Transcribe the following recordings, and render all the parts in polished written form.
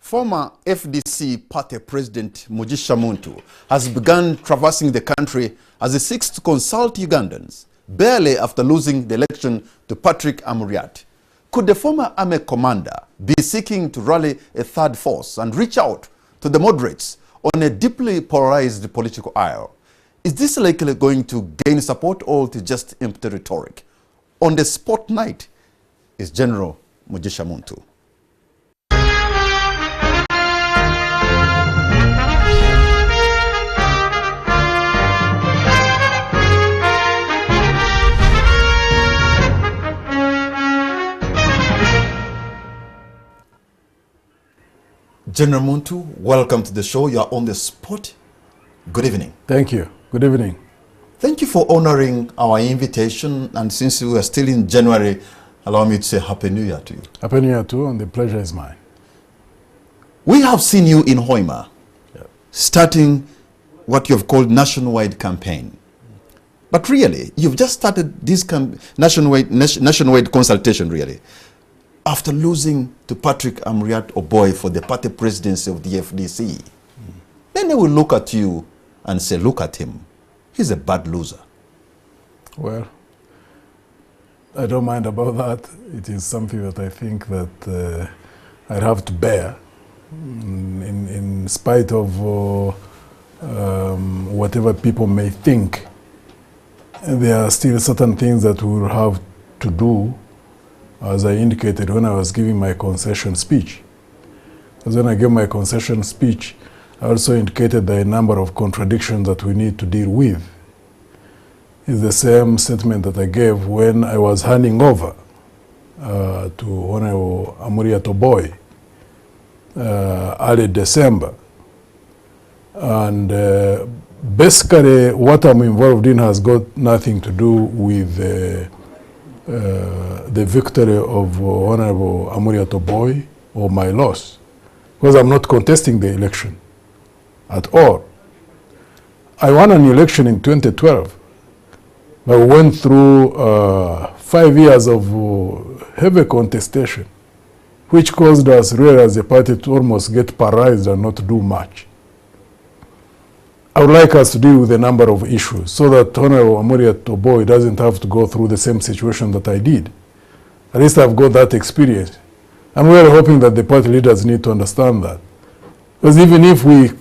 Former FDC party president Mugisha Muntu has begun traversing the country as he seeks to consult Ugandans, barely after losing the election to Patrick Amuriat. Could the former army commander be seeking to rally a third force and reach out to the moderates on a deeply polarized political aisle? Is this likely going to gain support or to just empty rhetoric? On the spotlight is General Mugisha Muntu. General Muntu, welcome to the show. You are on the spot. Good evening. Thank you. Good evening. Thank you for honoring our invitation. And since we are still in January, allow me to say Happy New Year to you. Happy New Year too, and the pleasure is mine. We have seen you in Hoima, starting what you have called nationwide campaign. But really, you've just started this nationwide consultation, really, after losing to Patrick Amuriat Oboy for the party presidency of the FDC. Then they will look at you and say, look at him. He's a bad loser. Well, I don't mind about that. It is something that I think that I'd have to bear in spite of whatever people may think. There are still certain things that we will have to do, as I indicated when I was giving my concession speech. Because when I gave my concession speech, I also indicated the number of contradictions that we need to deal with. It's the same statement that I gave when I was handing over to Honorable Amuriat Oboy early December. And basically what I'm involved in has got nothing to do with the victory of Honorable Amuriat Oboy or my loss, because I'm not contesting the election at all. I won an election in 2012, but we went through 5 years of heavy contestation, which caused us really as a party to almost get paralyzed and not do much. I would like us to deal with a number of issues so that Honorable Amuriat Oboy doesn't have to go through the same situation that I did. At least I've got that experience. I'm really hoping that the party leaders need to understand that. Because even if we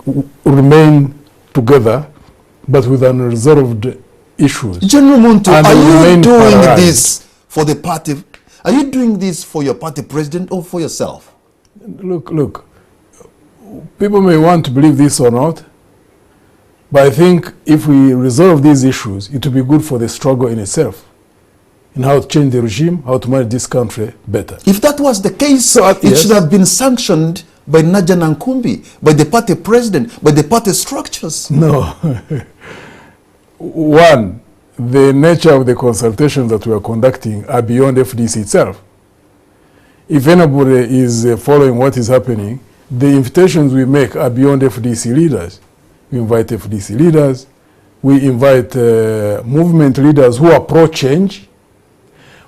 remain together, but with unresolved issues. General Muntu, are you doing this for the party? Are you doing this for your party president or for yourself? Look, people may want to believe this or not, but I think if we resolve these issues, it will be good for the struggle in itself, in how to change the regime, how to manage this country better. If that was the case, it should have been sanctioned by Naja Nankumbi, by the party president, by the party structures. No. One, the nature of the consultations that we are conducting are beyond FDC itself. If anybody is following what is happening, the invitations we make are beyond FDC leaders. We invite FDC leaders, we invite movement leaders who are pro-change,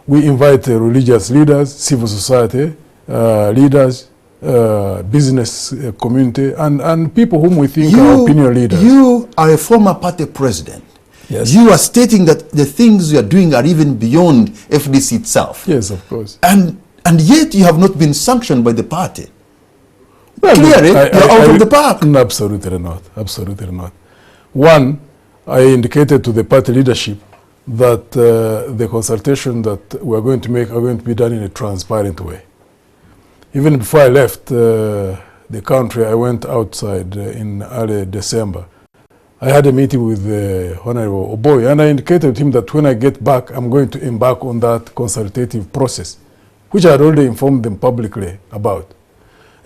we invite religious leaders, civil society leaders, business community, and people whom we think are opinion leaders. You are a former party president. Yes. You are stating that the things you are doing are even beyond FDC itself. Yes, of course. And yet you have not been sanctioned by the party. Well, clearly, you're out of the park. No, absolutely not. Absolutely not. One, I indicated to the party leadership that the consultation that we are going to make are going to be done in a transparent way. Even before I left the country, I went outside in early December. I had a meeting with Honorable Oboy, and I indicated to him that when I get back, I'm going to embark on that consultative process, which I had already informed them publicly about.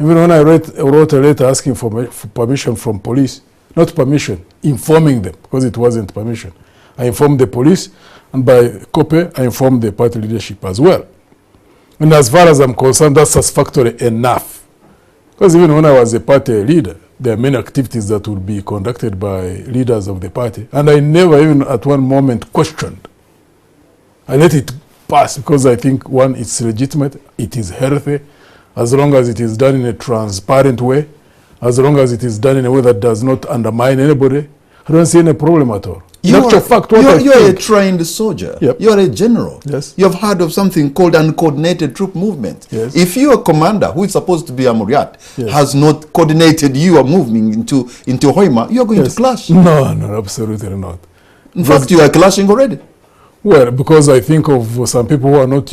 Even when I wrote a letter asking for permission from police, not permission, informing them, because it wasn't permission. I informed the police, and by copy, I informed the party leadership as well. And as far as I'm concerned, that's satisfactory enough. Because even when I was a party leader, there are many activities that would be conducted by leaders of the party. And I never even at one moment questioned. I let it pass because I think, one, it's legitimate, it is healthy, as long as it is done in a transparent way, as long as it is done in a way that does not undermine anybody, I don't see any problem at all. You're a think, trained soldier. Yep. You're a general. Yes. You've heard of something called uncoordinated troop movement. Yes. If your commander, who is supposed to be a Muriat, yes. has not coordinated you are moving into Hoima, you're going yes. to clash. No, absolutely not. In fact, you are clashing already. Well, because I think of some people who are not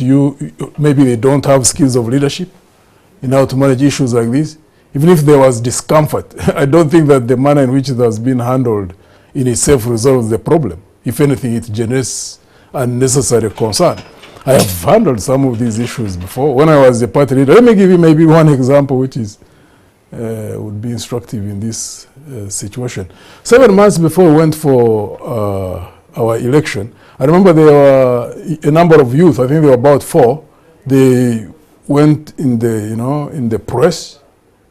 maybe they don't have skills of leadership in how to manage issues like this. Even if there was discomfort, I don't think that the manner in which it has been handled in itself resolves the problem. If anything, it generates unnecessary concern. I have handled some of these issues before. When I was the party leader, let me give you maybe one example which is would be instructive in this situation. 7 months before we went for our election, I remember there were a number of youth, I think there were about 4, they went in the press,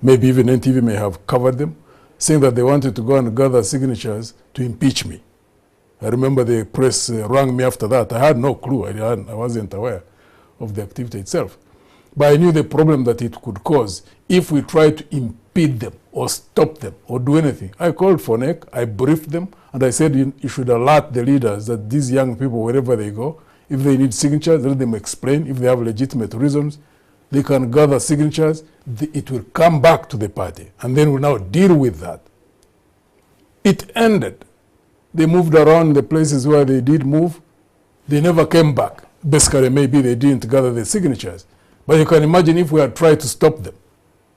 maybe even NTV may have covered them, saying that they wanted to go and gather signatures to impeach me. I remember the press rang me after that. I had no clue. I wasn't aware of the activity itself. But I knew the problem that it could cause if we tried to impede them or stop them or do anything. I called for NEC, I briefed them, and I said you should alert the leaders that these young people, wherever they go, if they need signatures, let them explain. If they have legitimate reasons, they can gather signatures. It will come back to the party, and then we'll now deal with that. It ended. They moved around the places where they did move. They never came back. Basically, maybe they didn't gather the signatures. But you can imagine if we had tried to stop them.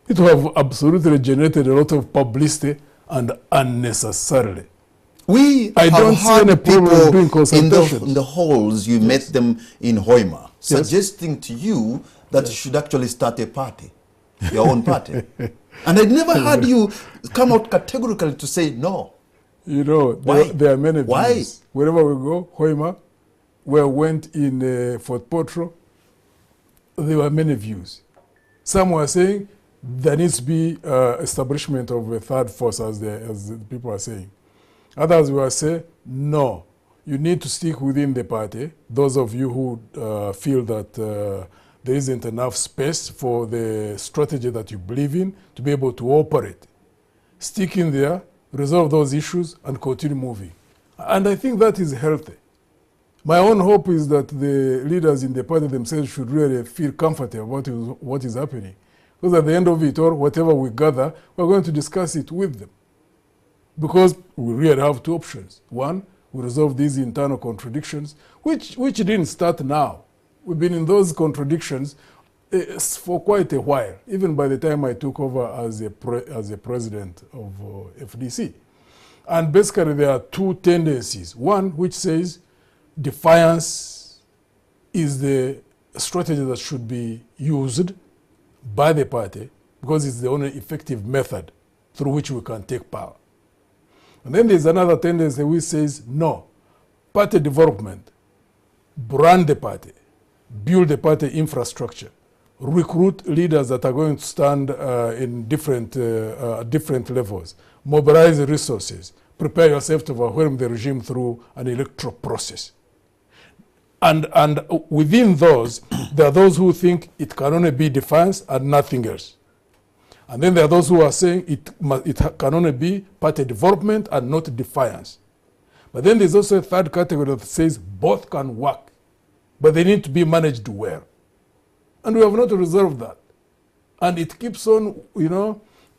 It would have absolutely generated a lot of publicity and unnecessarily. I don't see any problem doing consultations. In the halls, you met them in Hoima, suggesting to you that you should actually start a party, your own party. And I never heard you come out categorically to say no. You know, there are many views. Why? Wherever we go, Hoima, where we went in Fort Potro, there were many views. Some were saying there needs to be establishment of a third force, as the people are saying. Others were saying, no, you need to stick within the party. Those of you who feel that there isn't enough space for the strategy that you believe in to be able to operate. Stick in there, resolve those issues, and continue moving. And I think that is healthy. My own hope is that the leaders in the party themselves should really feel comfortable about what is happening. Because at the end of it all, whatever we gather, we're going to discuss it with them. Because we really have 2 options. One, we resolve these internal contradictions, which didn't start now. We've been in those contradictions for quite a while, even by the time I took over as a president of FDC. And basically there are 2 tendencies. One, which says defiance is the strategy that should be used by the party because it's the only effective method through which we can take power. And then there's another tendency which says, no, party development, brand the party, build the party infrastructure, recruit leaders that are going to stand in different levels, mobilize resources, prepare yourself to overwhelm the regime through an electoral process. And within those, there are those who think it can only be defiance and nothing else. And then there are those who are saying it can only be party development and not defiance. But then there's also a third category that says both can work, but they need to be managed well. And we have not resolved that. And it keeps on,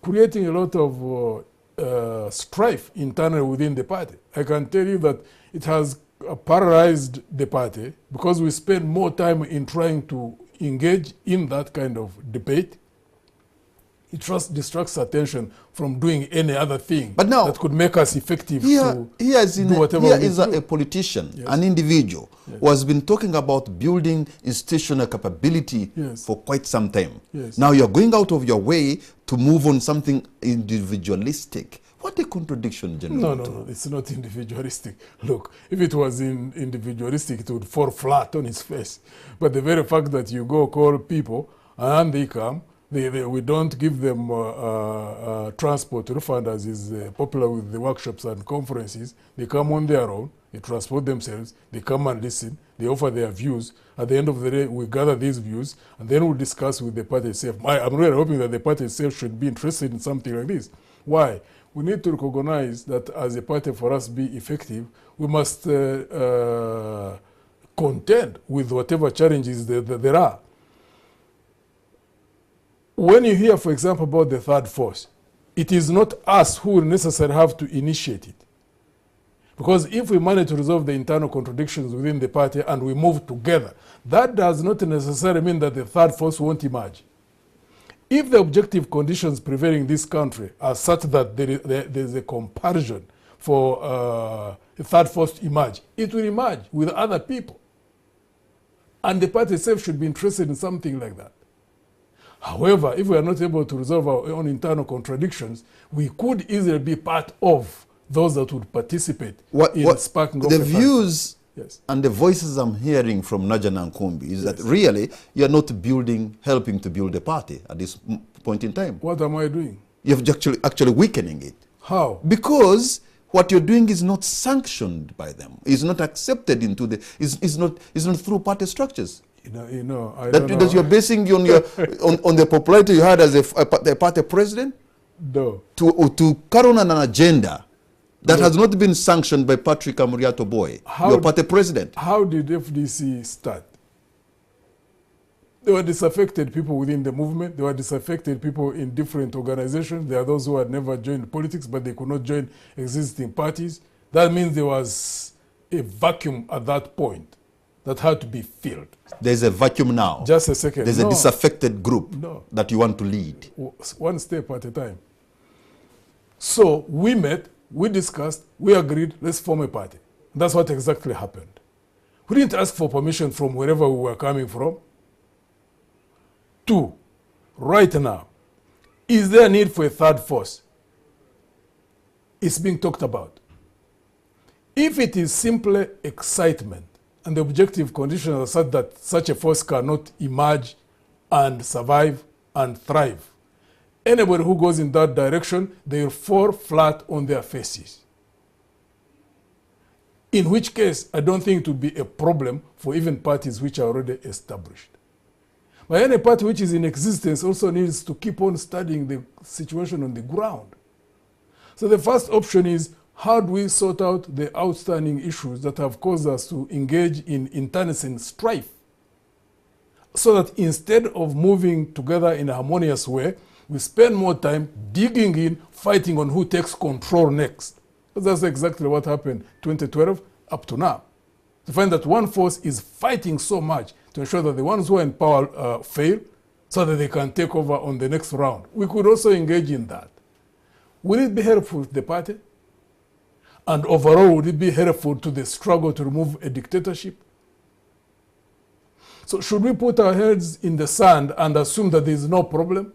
creating a lot of strife internally within the party. I can tell you that it has paralyzed the party because we spend more time in trying to engage in that kind of debate. It just distracts attention from doing any other thing that could make us effective to do whatever we need to do. Here is a politician, an individual, who has been talking about building institutional capability for quite some time. Now you're going out of your way to move on something individualistic. What a contradiction, General. No, it's not individualistic. Look, if it was individualistic, it would fall flat on its face. But the very fact that you go call people and they come, we don't give them transport refund as is popular with the workshops and conferences. They come on their own. they transport themselves, they come and listen, they offer their views. At the end of the day, we gather these views, and then we'll discuss with the party itself. I'm really hoping that the party itself should be interested in something like this. Why? We need to recognize that as a party, for us to be effective, we must contend with whatever challenges there are. When you hear, for example, about the third force, it is not us who will necessarily have to initiate it. Because if we manage to resolve the internal contradictions within the party and we move together, that does not necessarily mean that the third force won't emerge. If the objective conditions prevailing in this country are such that there is a comparison for a third force to emerge, it will emerge with other people. And the party itself should be interested in something like that. However, if we are not able to resolve our own internal contradictions, we could easily be part of those that would participate in sparking the views yes. and the voices I'm hearing from Najana Nkumbi is yes. that really you're not helping to build a party at this point in time. What am I doing? You're actually weakening it. How? Because what you're doing is not sanctioned by them. It's not accepted into the. It's not through party structures. You know. I don't know. That you're basing on your on the popularity you had as a party president. No. To carry on an agenda that has not been sanctioned by Patrick Amuriato Boy, your party president. How did FDC start? There were disaffected people within the movement. There were disaffected people in different organizations. There are those who had never joined politics, but they could not join existing parties. That means there was a vacuum at that point that had to be filled. There's a vacuum now. Just a second. There's a disaffected group that you want to lead. One step at a time. So we met, we discussed, we agreed, let's form a party. That's what exactly happened. We didn't ask for permission from wherever we were coming from. 2, right now, is there a need for a third force? It's being talked about. If it is simply excitement and the objective conditions are such that such a force cannot emerge and survive and thrive, anybody who goes in that direction, they will fall flat on their faces. In which case, I don't think it would be a problem for even parties which are already established. But any party which is in existence also needs to keep on studying the situation on the ground. So the first option is, how do we sort out the outstanding issues that have caused us to engage in internecine strife? So that instead of moving together in a harmonious way, we spend more time digging in, fighting on who takes control next. That's exactly what happened 2012 up to now. To find that one force is fighting so much to ensure that the ones who are in power fail so that they can take over on the next round. We could also engage in that. Will it be helpful to the party? And overall, would it be helpful to the struggle to remove a dictatorship? So should we put our heads in the sand and assume that there is no problem?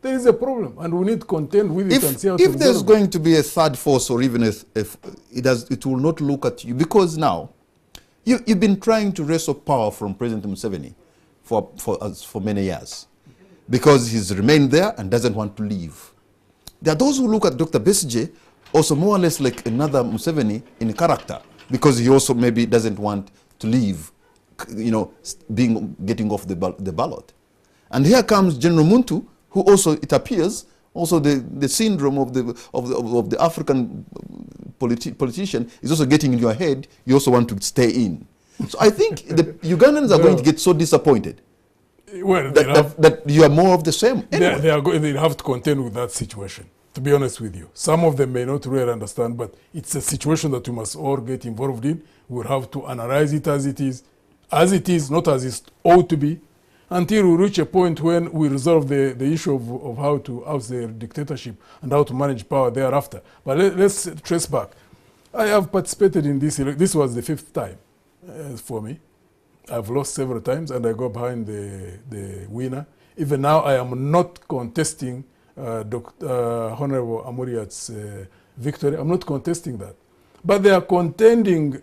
There is a problem, and we need to contend with it and see how to resolve it. If there's going to be a third force, or even if it will not look at you, because now you've been trying to wrestle power from President Museveni for many years, because he's remained there and doesn't want to leave. There are those who look at Dr. Besigye also more or less like another Museveni in character, because he also maybe doesn't want to leave, getting off the ballot. And here comes General Muntu, who also, it appears, also the syndrome of the African politician is also getting in your head. You also want to stay in. So I think the Ugandans are going to get so disappointed that you are more of the same. Anyway. They have to contend with that situation, to be honest with you. Some of them may not really understand, but it's a situation that we must all get involved in. We'll have to analyze it as it is, not as it ought to be, until we reach a point when we resolve the issue of how to oust the dictatorship and how to manage power thereafter. But let's trace back. I have participated in this. This was the 5th time for me. I've lost several times, and I go behind the winner. Even now, I am not contesting Honorable Amuriat's victory. I'm not contesting that. But they are contending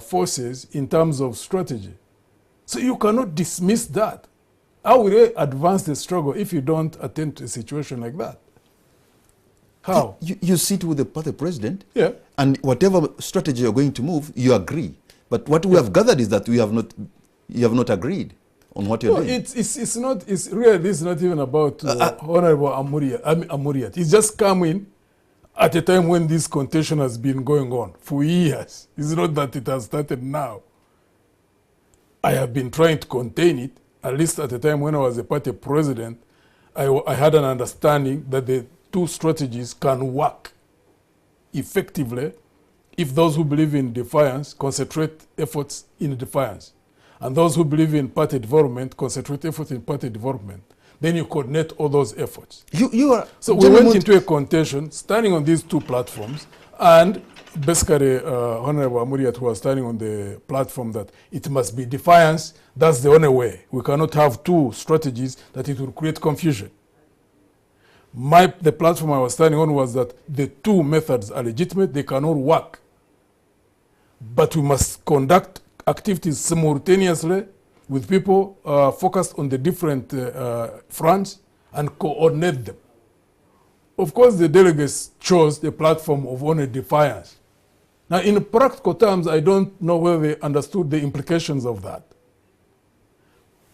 forces in terms of strategy. So you cannot dismiss that. How will you advance the struggle if you don't attend to a situation like that? How? You sit with the party president, Yeah. and whatever strategy you're going to move, you agree. But what we have gathered is that you have not agreed on what you're doing. It's not. It's really. This is not even about Honorable Amuriat. It's just coming at a time when this contention has been going on for years. It's not that it has started now. I have been trying to contain it. At least at the time when I was a party president, I had an understanding that the two strategies can work effectively if those who believe in defiance concentrate efforts in defiance, and those who believe in party development concentrate efforts in party development. Then you coordinate all those efforts. So we went into a contention standing on these two platforms, and basically Honorable Amuriat, who was standing on the platform that it must be defiance, that's the only way. We cannot have two strategies that it will create confusion. The platform I was standing on was that the two methods are legitimate, they cannot work. But we must conduct activities simultaneously with people focused on the different fronts and coordinate them. Of course, the delegates chose the platform of only defiance. Now, in practical terms, I don't know whether they understood the implications of that.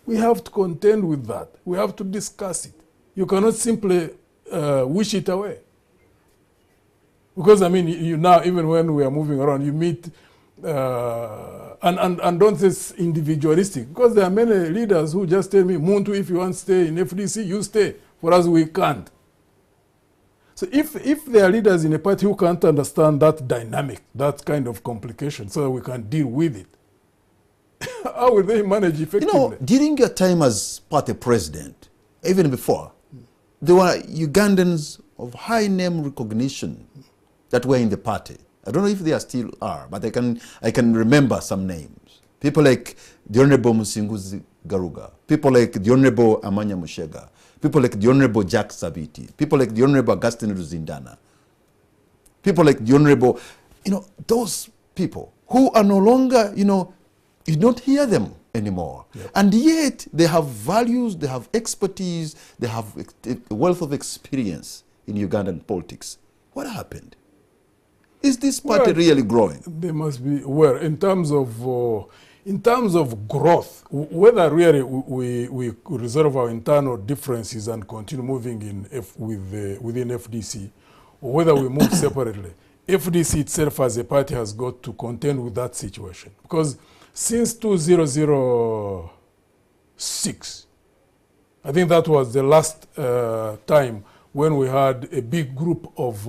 We have to contend with that. We have to discuss it. You cannot simply wish it away. Because, I mean, you now, even when we are moving around, you meet, and don't say individualistic, because there are many leaders who just tell me, Muntu, if you want to stay in FDC, you stay. For us, we can't. So if there are leaders in a party who can't understand that dynamic, that kind of complication, so that we can deal with it, how will they manage effectively? You know, during your time as party president, even before, there were Ugandans of high name recognition that were in the party. I don't know if they still are, but I can remember some names. People like the Honorable Musinguzi Garuga, people like the Honorable Amanya Mushega, people like the Honorable Jack Sabiti, people like the Honorable Augustine Ruzindana, people like the Honorable, those people who are no longer, you don't hear them anymore. Yep. And yet they have values, they have expertise, they have a wealth of experience in Ugandan politics. What happened? Is this party really growing? They must be aware in terms of growth, whether really we resolve our internal differences and continue moving within FDC, or whether we move separately. FDC itself as a party has got to contend with that situation. Because since 2006, I think that was the last time when we had a big group of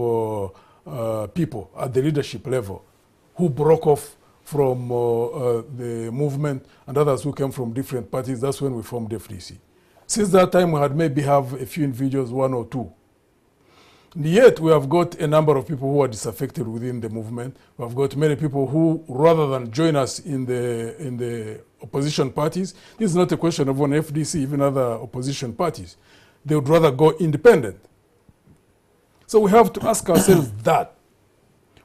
people at the leadership level who broke off from the movement, and others who came from different parties. That's when we formed FDC. Since that time, we had maybe have a few individuals, one or two. And yet, we have got a number of people who are disaffected within the movement. We have got many people who, rather than join us in the opposition parties, this is not a question of one FDC, even other opposition parties. They would rather go independent. So we have to ask ourselves that.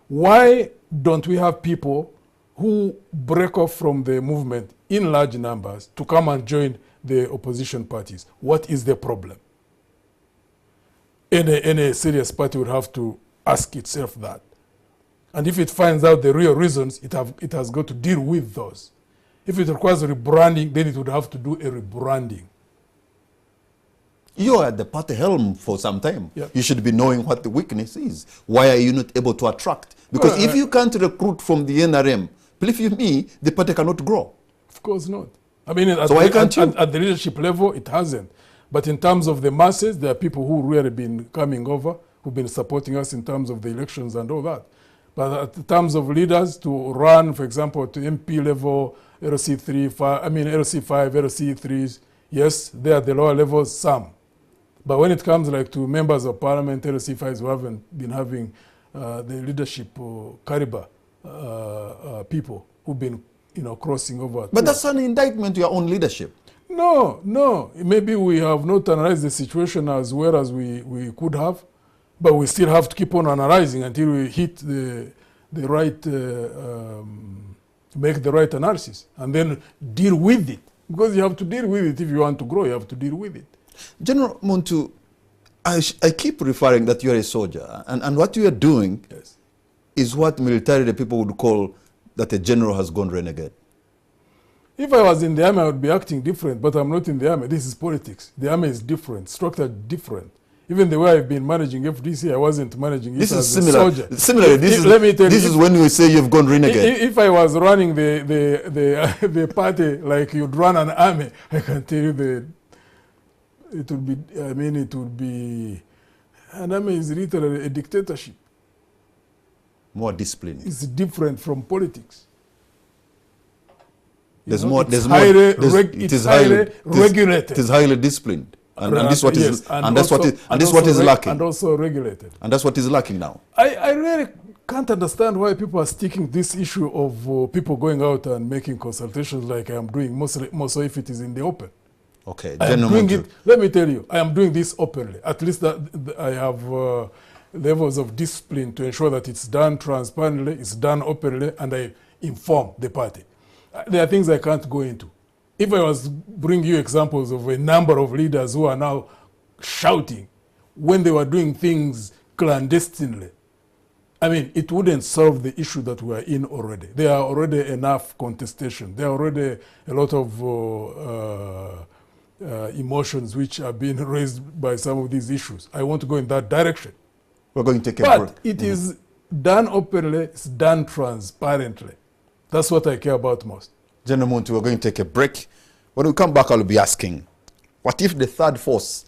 Why don't we have people who break off from the movement in large numbers to come and join the opposition parties? What is the problem? Any serious party would have to ask itself that. And if it finds out the real reasons, it has got to deal with those. If it requires rebranding, then it would have to do a rebranding. You are at the party helm for some time. Yeah. You should be knowing what the weakness is. Why are you not able to attract? Because if you can't recruit from the NRM, believe you me, the party cannot grow. Of course not. I mean, at the leadership level, it hasn't. But in terms of the masses, there are people who really been coming over, who've been supporting us in terms of the elections and all that. But in terms of leaders to run, for example, to MP level, LC5, LC3s, yes, they are at the lower levels, some. But when it comes like to members of parliament, LC5s who haven't been having the leadership caliber people who've been, crossing over. But that's an indictment to your own leadership. No. Maybe we have not analyzed the situation as well as we could have, but we still have to keep on analyzing until we hit the right, make the right analysis, and then deal with it. Because you have to deal with it if you want to grow. You have to deal with it. General Muntu, I keep referring that you are a soldier, and what you are doing Yes. is what militarily people would call that a general has gone renegade. If I was in the army, I would be acting different, but I'm not in the army. This is politics. The army is different, structured different. Even the way I've been managing FDC, I wasn't managing This it is as similar. a soldier. Similarly, Let me tell this you, is when we say you've gone renegade. if I was running the party like you'd run an army, I can tell you that it would be, I mean, it would be, an army is literally a dictatorship. More discipline. It's different from politics. There's You know, more. it's There's highly more. There's, it is highly regulated. It is highly disciplined, and this what is, Yes, and that's what also- is, and this what is lacking, And also regulated. and that's what is lacking now. I really can't understand why people are sticking this issue of people going out and making consultations like I am doing, more so if it is in the open. Okay, I am General doing Muntu. it, let me tell you, I am doing this openly. At least that I have levels of discipline to ensure that it's done transparently, it's done openly, and I inform the party. There are things I can't go into. If I was bring you examples of a number of leaders who are now shouting when they were doing things clandestinely, I mean, it wouldn't solve the issue that we are in already. There are already enough contestation. There are already a lot of emotions which are being raised by some of these issues. I want to go in that direction. We're going to take a break. But it is done openly, it's done transparently. That's what I care about most. General Muntu, we're going to take a break. When we come back, I'll be asking, what if the third force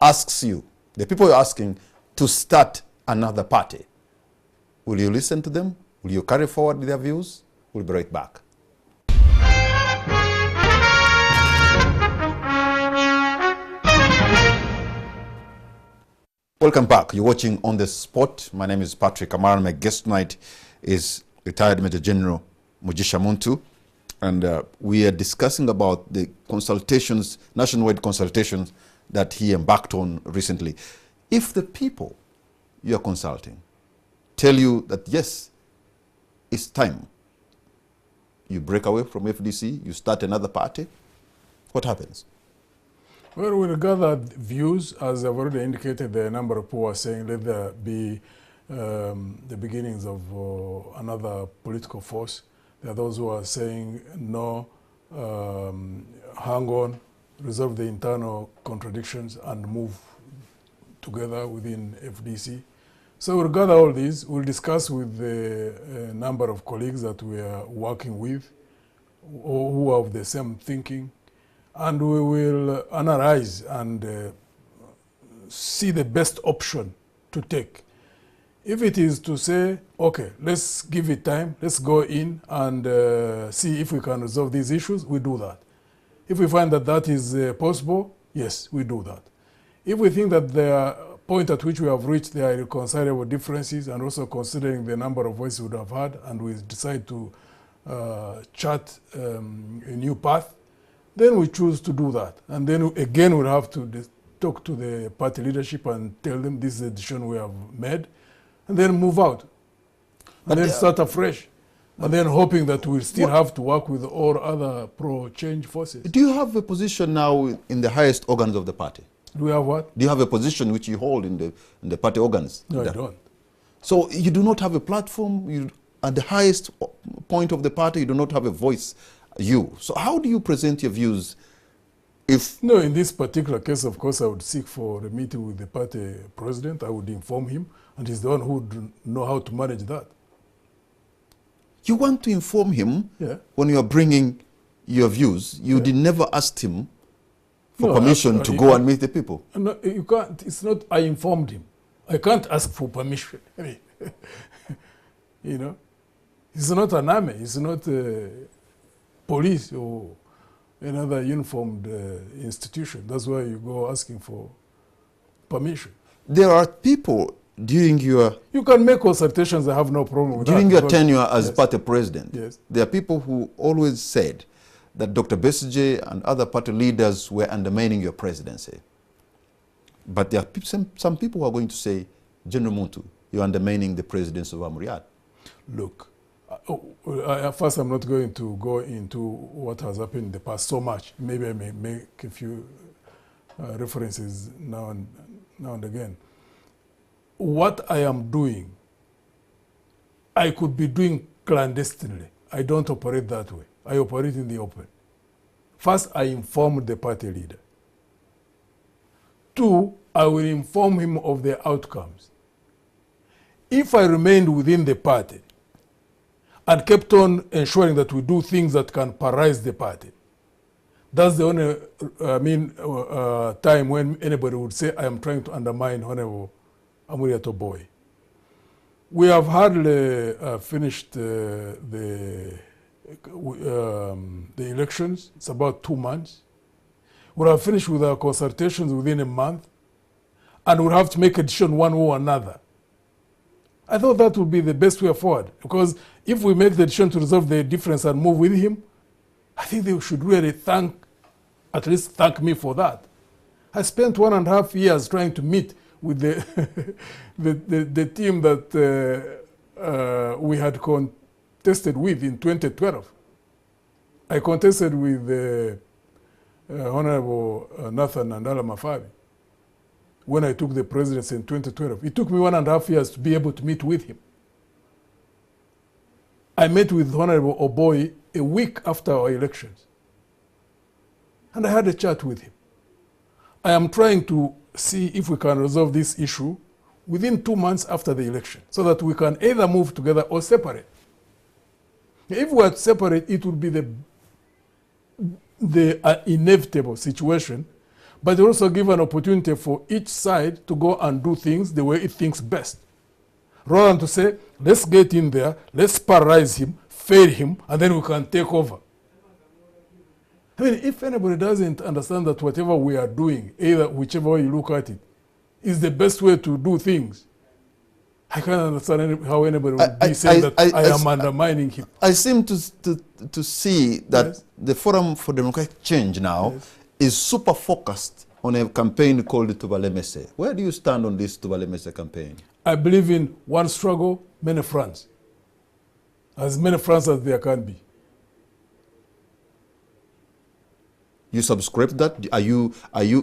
asks you, the people you're asking, to start another party? Will you listen to them? Will you carry forward their views? We'll be right back. Welcome back. You're watching On the Spot. My name is Patrick Amara. My guest tonight is retired Major General Mugisha Muntu. And we are discussing about the consultations, nationwide consultations that he embarked on recently. If the people you are consulting tell you that, yes, it's time, you break away from FDC, you start another party, what happens? Well, we'll gather views. As I've already indicated, there are a number of people who are saying let there be the beginnings of another political force. There are those who are saying no, hang on, resolve the internal contradictions and move together within FDC. So we'll gather all these. We'll discuss with the number of colleagues that we are working with who are of the same thinking. And we will analyze and see the best option to take. If it is to say, okay, let's give it time, let's go in and see if we can resolve these issues, we do that. If we find that that is possible, yes, we do that. If we think that the point at which we have reached there are irreconcilable differences, and also considering the number of voices we would have had, and we decide to chart a new path, then we choose to do that. And then again, we'll have to talk to the party leadership and tell them this is the decision we have made, and then move out. And then start afresh. And then hoping that we'll still have to work with all other pro-change forces. Do you have a position now in the highest organs of the party? Do we have what? Do you have a position which you hold in the party organs? No, I don't. So you do not have a platform? You, at the highest point of the party, you do not have a voice? So how do you present your views if... No, in this particular case, of course, I would seek for a meeting with the party president. I would inform him, and he's the one who would know how to manage that. You want to inform him when you are bringing your views. You did never ask him for permission to go and meet the people. No, you can't. It's not I informed him. I can't ask for permission. I mean, you know, it's not an army. It's not police or another uniformed institution. That's why you go asking for permission. There are people during your... You can make consultations. I have no problem with that. During your tenure as party president, yes, there are people who always said that Dr. Besigye and other party leaders were undermining your presidency. But there are some people who are going to say, General Muntu, you're undermining the presidency of Amuriat. Look, first I'm not going to go into what has happened in the past so much. Maybe I may make a few references now and now and again. What I am doing, I could be doing clandestinely. I don't operate that way. I operate in the open. First, I inform the party leader. Two, I will inform him of the outcomes. If I remained within the party and kept on ensuring that we do things that can paralyze the party, that's the only time when anybody would say I am trying to undermine Honorable Amuriat Tovol. We have hardly finished the elections. It's about 2 months. We'll have finished with our consultations within a month, and we'll have to make a decision one way or another. I thought that would be the best way forward, because if we make the decision to resolve the difference and move with him, I think they should really at least thank me for that. I spent 1.5 years trying to meet with the the team that we had contested with in 2012. I contested with Honorable Nathan and Ala Mafabi when I took the presidency in 2012. It took me 1.5 years to be able to meet with him. I met with Honorable Oboy a week after our elections, and I had a chat with him. I am trying to see if we can resolve this issue within 2 months after the election, so that we can either move together or separate. If we are to separate, it would be the inevitable situation, but it also give an opportunity for each side to go and do things the way it thinks best, rather than to say, let's get in there, let's paralyze him, fail him, and then we can take over. I mean, if anybody doesn't understand that whatever we are doing, either whichever way you look at it, is the best way to do things, I can't understand how anybody would be saying that I am undermining him. I seem to see that Yes. the Forum for Democratic Change now Yes. is super focused on a campaign called the Tovol. Where do you stand on this Tovol campaign? I believe in one struggle, many fronts. As many fronts as there can be. You subscribe that? Are you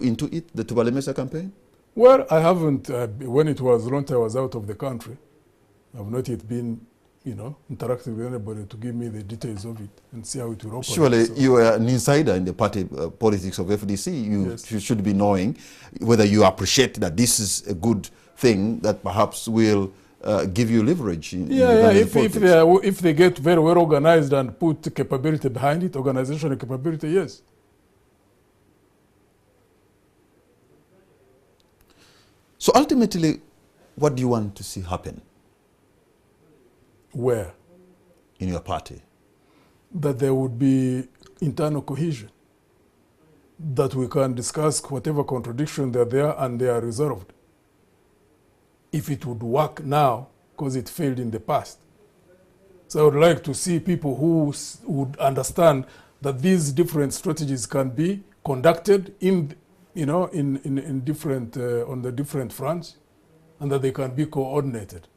into it, the Tovol campaign? Well, I haven't, when it was launched, I was out of the country. I've not yet been, interacting with anybody to give me the details of it and see how it will operate. Surely So, you are an insider in the party politics of FDC. Yes. You should be knowing whether you appreciate that this is a good thing that perhaps will give you leverage. In if they get very well organized and put capability behind it, organizational capability, yes. So ultimately, what do you want to see happen Where? in your party? That there would be internal cohesion, that we can discuss whatever contradiction that are there and they are resolved. If it would work now, because it failed in the past. So I would like to see people who would understand that these different strategies can be conducted in different, on the different fronts, and that they can be coordinated.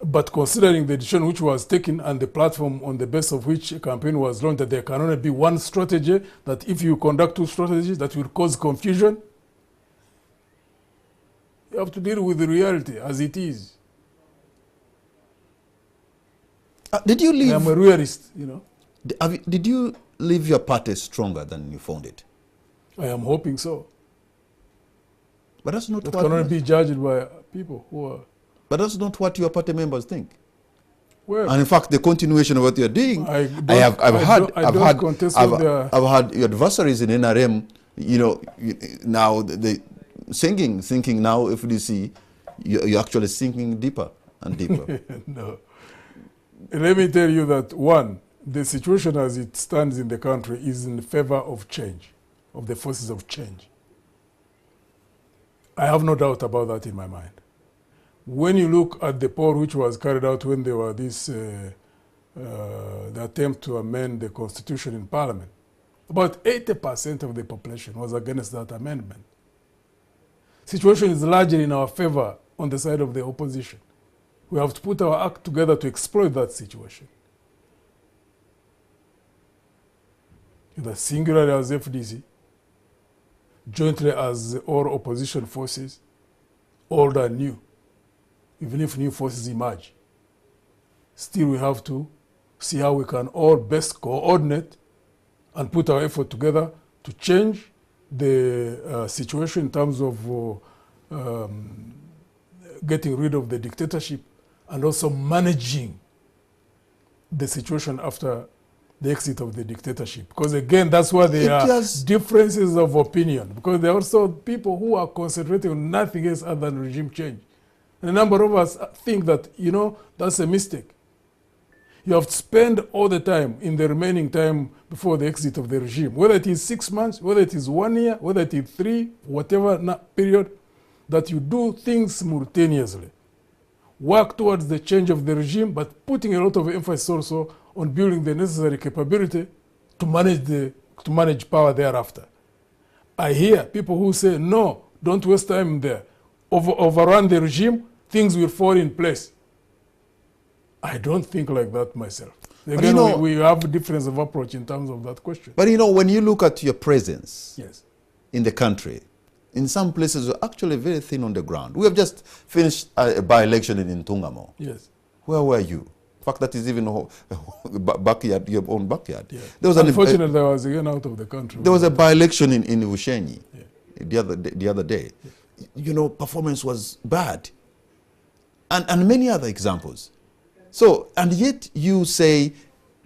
But considering the decision which was taken and the platform on the basis of which a campaign was launched, that there can only be one strategy, that if you conduct two strategies, that will cause confusion, you have to deal with the reality as it is. Did you leave? I'm a realist, Did you leave your party stronger than you found it? I am hoping so. But that's not That what. can only be judged by people who are. But that's not what your party members think. Well, And in fact, the continuation of what you're doing, I've had your adversaries in NRM, now they thinking now FDC, you're actually sinking deeper and deeper. No. Let me tell you that, one, the situation as it stands in the country is in favor of change, of the forces of change. I have no doubt about that in my mind. When you look at the poll which was carried out when there were the attempt to amend the constitution in parliament, about 80% of the population was against that amendment. Situation is largely in our favor on the side of the opposition. We have to put our act together to exploit that situation. Either singularly as FDC, jointly as all opposition forces, old and new, even if new forces emerge. Still, we have to see how we can all best coordinate and put our effort together to change the situation in terms of getting rid of the dictatorship and also managing the situation after the exit of the dictatorship. Because again, that's where there are differences of opinion, because there are also people who are concentrating on nothing else other than regime change. And a number of us think that, you know, that's a mistake. You have to spend all the time in the remaining time before the exit of the regime, whether it is 6 months, whether it is 1 year, whether it is 3, whatever period, that you do things simultaneously. Work towards the change of the regime, but putting a lot of emphasis also on building the necessary capability to manage power thereafter. I hear people who say, no, don't waste time there. Overrun the regime, things will fall in place. I don't think like that myself. Again, you know, we have a difference of approach in terms of that question. But you know, when you look at your presence yes, in the country, in some places you're actually very thin on the ground. We have just finished a by-election in Ntungamo. Yes. Where were you? In fact, that is even backyard, your own backyard. Yeah. There was unfortunately, I was again out of the country. There was a by-election in Ushenyi the other day. Yeah. You know, performance was bad. And many other examples. So, and yet you say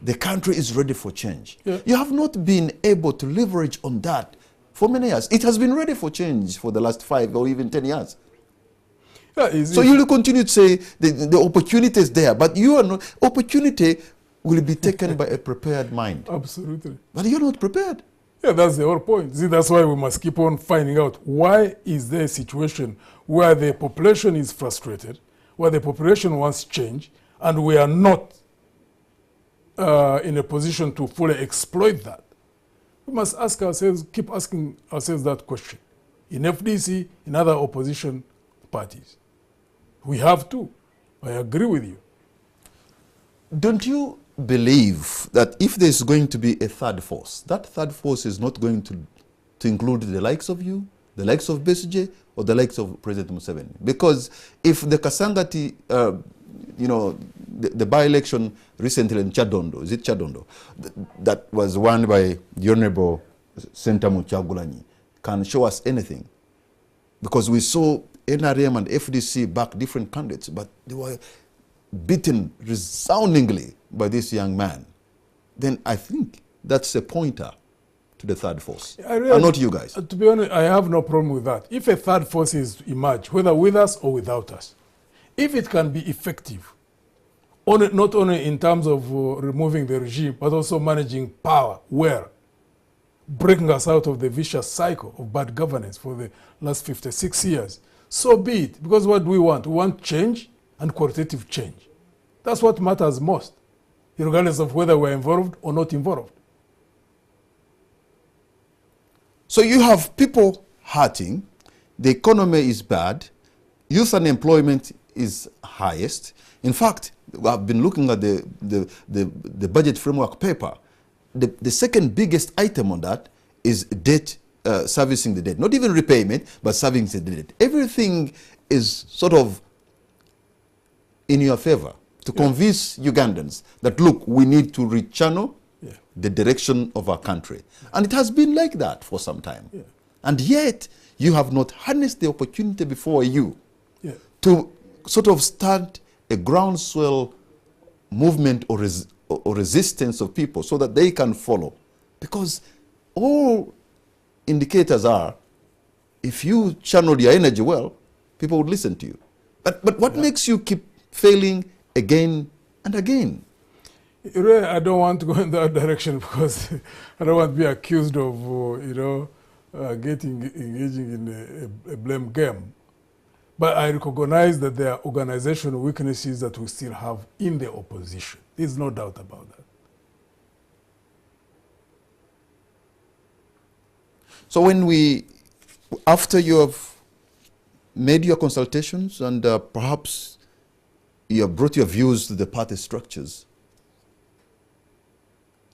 the country is ready for change. Yeah. You have not been able to leverage on that for many years. It has been ready for change for the last 5 or even 10 years. Yeah, so you will continue to say the opportunity is there, but you are not, opportunity will be taken by a prepared mind. Absolutely. But you're not prepared. Yeah, that's the whole point. See, that's why we must keep on finding out why is there a situation where the population is frustrated, where the population wants change, and we are not in a position to fully exploit that. We must ask ourselves, keep asking ourselves that question. In FDC, in other opposition parties. We have to. I agree with you. Don't you believe that if there's going to be a third force, that third force is not going to include the likes of you, the likes of Besigye, or the likes of President Museveni? Because if the Kasangati, you know, the by-election recently in Chadondo, is it Chadondo, that was won by the Honorable Sentamu Kyagulanyi, can show us anything? Because we saw NRM and FDC back different candidates, but they were beaten resoundingly by this young man. Then I think that's a pointer to the third force, and not you guys. To be honest, I have no problem with that. If a third force is emerged, whether with us or without us, if it can be effective, not only in terms of removing the regime, but also managing power well, breaking us out of the vicious cycle of bad governance for the last 56 years, so be it. Because what do we want? We want change and qualitative change. That's what matters most, regardless of whether we're involved or not involved. So you have people hurting, the economy is bad, youth unemployment is highest. In fact, I've been looking at the budget framework paper. The second biggest item on that is debt, servicing the debt. Not even repayment, but servicing the debt. Everything is sort of in your favor to convince Ugandans that, look, we need to rechannel the direction of our country. And it has been like that for some time. Yeah. And yet, you have not harnessed the opportunity before you to sort of start a groundswell movement or resistance of people so that they can follow. Because all indicators are, if you channel your energy well, people would listen to you. But what makes you keep failing again and again? Really, I don't want to go in that direction because I don't want to be accused of, engaging in a blame game. But I recognize that there are organizational weaknesses that we still have in the opposition. There's no doubt about that. So after you have made your consultations and perhaps you have brought your views to the party structures,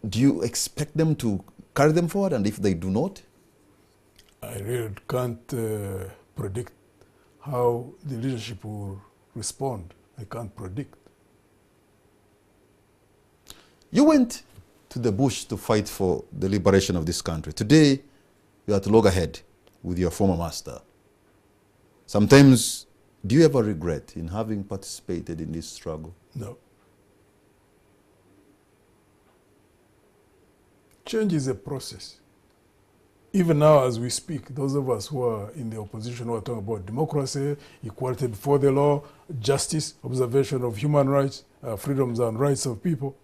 do you expect them to carry them forward? And if they do not? I really can't predict how the leadership will respond. I can't predict. You went to the bush to fight for the liberation of this country. Today, you are at loggerhead with your former master. Sometimes, do you ever regret in having participated in this struggle? No. Change is a process. Even now as we speak, those of us who are in the opposition who are talking about democracy, equality before the law, justice, observation of human rights, freedoms and rights of people,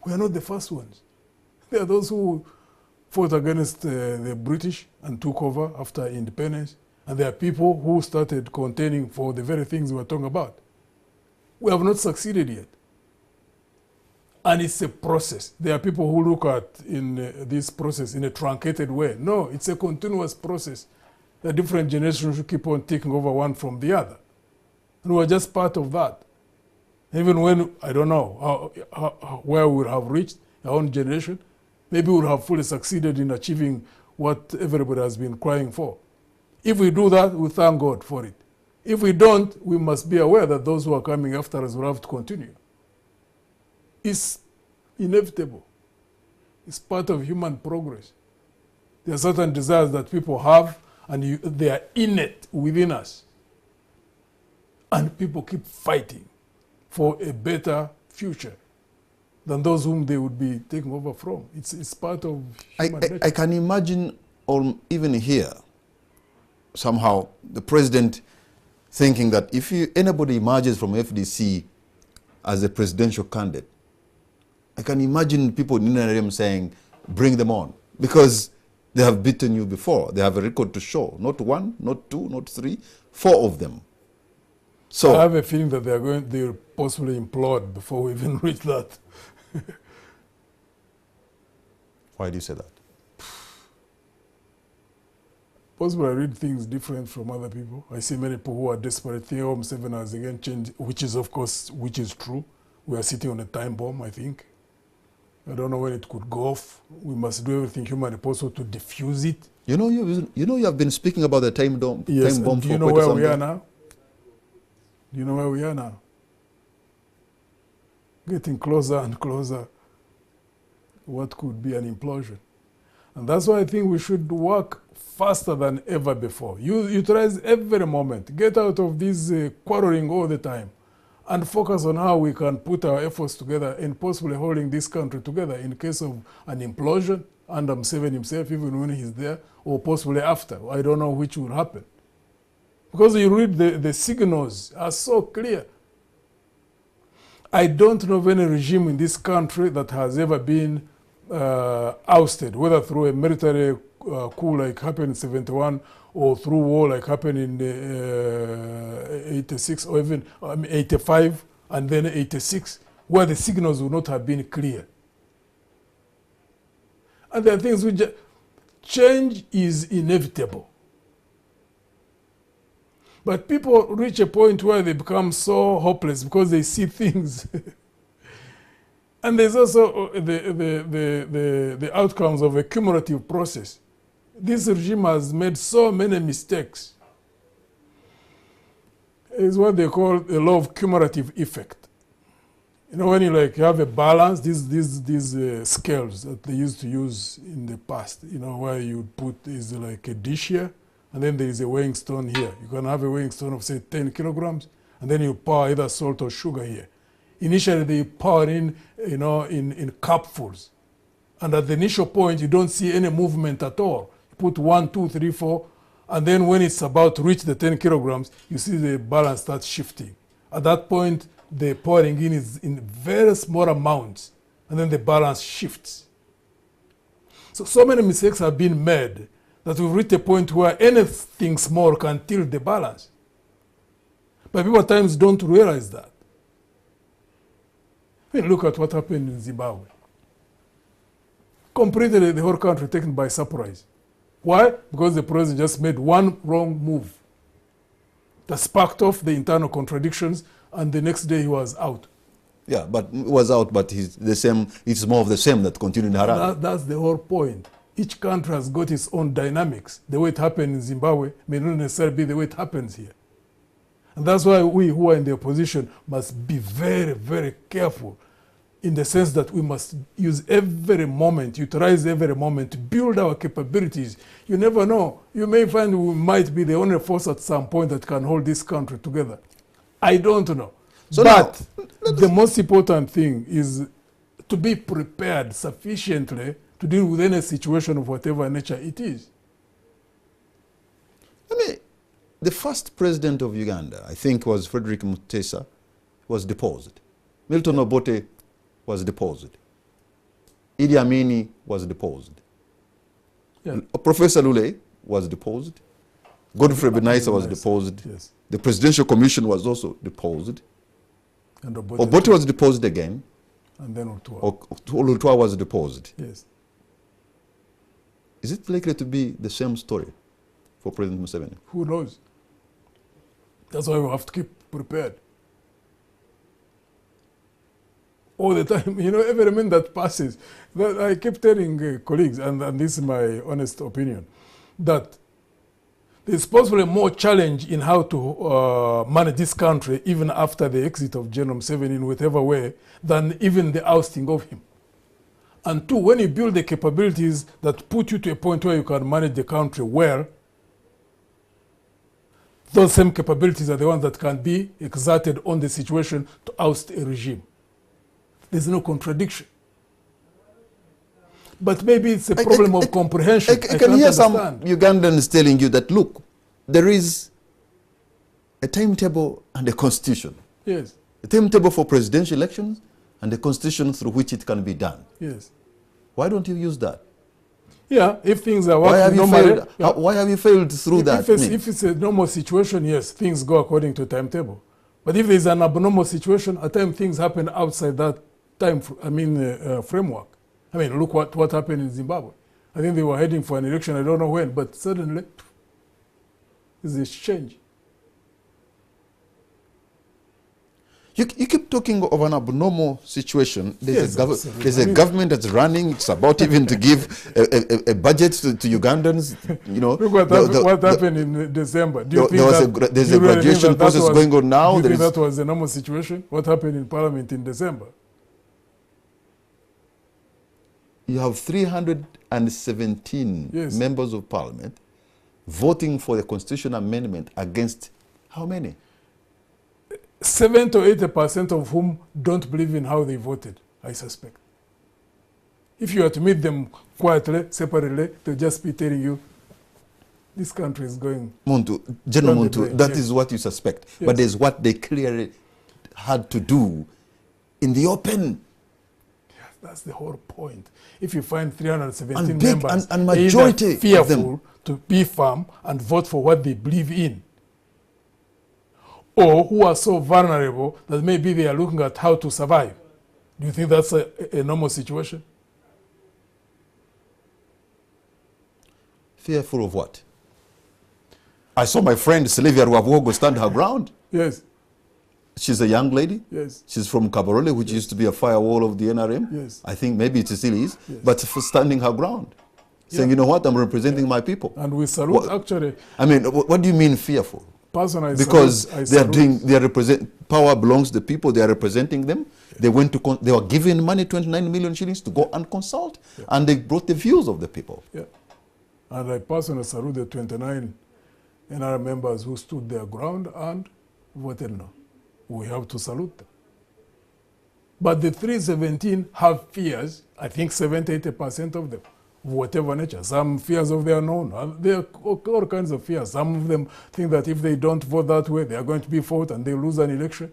we are not the first ones. There are those who fought against the British and took over after independence. And there are people who started contending for the very things we are talking about. We have not succeeded yet. And it's a process. There are people who look at this process in a truncated way. No, it's a continuous process. The different generations should keep on taking over one from the other. And we're just part of that. Even when, I don't know, where we would have reached, our own generation, maybe we would have fully succeeded in achieving what everybody has been crying for. If we do that, we thank God for it. If we don't, we must be aware that those who are coming after us will have to continue. It's inevitable. It's part of human progress. There are certain desires that people have, and they are innate within us. And people keep fighting for a better future than those whom they would be taking over from. It's part of human nature. I can imagine, or even here, somehow, the president thinking that if anybody emerges from FDC as a presidential candidate, I can imagine people in NRM saying, bring them on, because they have beaten you before. They have a record to show. Not one, not two, not three, 4 of them. So I have a feeling that they'll possibly implode before we even reach that. Why do you say that? Possibly I read things different from other people. I see many people who are desperate, think, oh, Museveni has again changed, which is, of course, which is true. We are sitting on a time bomb, I think. I don't know when it could go off. We must do everything humanly possible to diffuse it. You know, you have been speaking about the time bomb. Yes, time bomb do you know where we are now? Do you know where we are now? Getting closer and closer. What could be an implosion? And that's why I think we should work faster than ever before. Utilize every moment. Get out of this quarreling all the time. And focus on how we can put our efforts together and possibly holding this country together in case of an implosion under Museveni himself, even when he's there, or possibly after. I don't know which will happen. Because you read the signals are so clear. I don't know of any regime in this country that has ever been ousted, whether through a military coup like happened in 71, or through war like happened in 86, or even 85, and then 86, where the signals would not have been clear. And there are things which change is inevitable. But people reach a point where they become so hopeless because they see things. And there's also the outcomes of a cumulative process. This regime has made so many mistakes. It's what they call a law of cumulative effect. You know, when you have a balance, these scales that they used to use in the past, you know, where you put is like a dish here, and then there is a weighing stone here. You can have a weighing stone of, say, 10 kilograms, and then you pour either salt or sugar here. Initially, they pour in, you know, in cupfuls. And at the initial point, you don't see any movement at all. You put 1, 2, 3, 4, and then when it's about to reach the 10 kilograms, you see the balance starts shifting. At that point, the pouring in is in very small amounts, and then the balance shifts. So many mistakes have been made that we've reached a point where anything small can tilt the balance. But people at times don't realize that. I mean, look at what happened in Zimbabwe. Completely the whole country taken by surprise. Why? Because the president just made one wrong move that sparked off the internal contradictions, and the next day he was out. Yeah, but it was out, but it's more of the same that continued in Harare. That's the whole point. each country has got its own dynamics. The way it happened in Zimbabwe may not necessarily be the way it happens here. And that's why we who are in the opposition must be very, very careful, in the sense that we must use every moment, utilize every moment to build our capabilities. You never know. You may find we might be the only force at some point that can hold this country together. I don't know. So but now, the most important thing is to be prepared sufficiently to deal with any situation of whatever nature it is. I mean, the first president of Uganda, I think, was Frederick Mutesa, was deposed. Milton Obote was deposed. Idi Amin was deposed. Yeah. Professor Lule was deposed. Godfrey Benaisa was deposed. Yes. The Presidential Commission was also deposed. And Obote was deposed again. And then Otua. Olutua was deposed. Yes. Is it likely to be the same story for President Museveni? Who knows? That's why we have to keep prepared. All the time, you know, every minute that passes, that I keep telling colleagues, and this is my honest opinion, that there's possibly more challenge in how to manage this country even after the exit of General Museveni in whatever way than even the ousting of him. And two, when you build the capabilities that put you to a point where you can manage the country well, those same capabilities are the ones that can be exerted on the situation to oust a regime. There's no contradiction. But maybe it's a problem of comprehension. I can hear some Ugandans telling you that, look, there is a timetable and a constitution. Yes. A timetable for presidential elections and a constitution through which it can be done. Yes. Why don't you use that? Yeah, if things are working normally. Why have you failed through that? If it's a normal situation, yes, things go according to timetable. But if there's an abnormal situation, at times things happen outside that time, framework. I mean, look what happened in Zimbabwe. I think they were heading for an election, I don't know when, but suddenly there's this change. You keep talking of an abnormal situation. There's, Yes, there's a government that's running. It's about even to give a budget to Ugandans. You know, Look what happened in December. Do you think there's a graduation process going on now? Do you think that was a normal situation? What happened in Parliament in December? You have 317 Yes. members of Parliament voting for the constitutional amendment against how many? 70 to 80% of whom don't believe in how they voted, I suspect. If you were to meet them quietly, separately, they'll just be telling you, this country is going... General Muntu, that yes. is what you suspect. Yes. But there's what they clearly had to do in the open. Yes, that's the whole point. If you find 317 And big, members and majority fearful of them to be firm and vote for what they believe in, or who are so vulnerable that maybe they are looking at how to survive. Do you think that's a normal situation? Fearful of what? I saw my friend Sylvia Ruavuogo stand her ground. Yes. She's a young lady. Yes. She's from Kabarole, which used to be a firewall of the NRM. Yes. I think maybe it still is. Yes. But for standing her ground, saying, you know what, I'm representing my people. And we salute, actually. I mean, what do you mean fearful? Personally, Because power belongs to the people, they are representing them. Yeah. They were given money, 29 million shillings, to go and consult, and they brought the views of the people. Yeah. And I personally salute the 29 NRM members who stood their ground and voted no. We have to salute them. But the 317 have fears, I think 70-80% of them, of whatever nature. Some fears of the unknown. There are all kinds of fears. Some of them think that if they don't vote that way, they are going to be fought and they lose an election.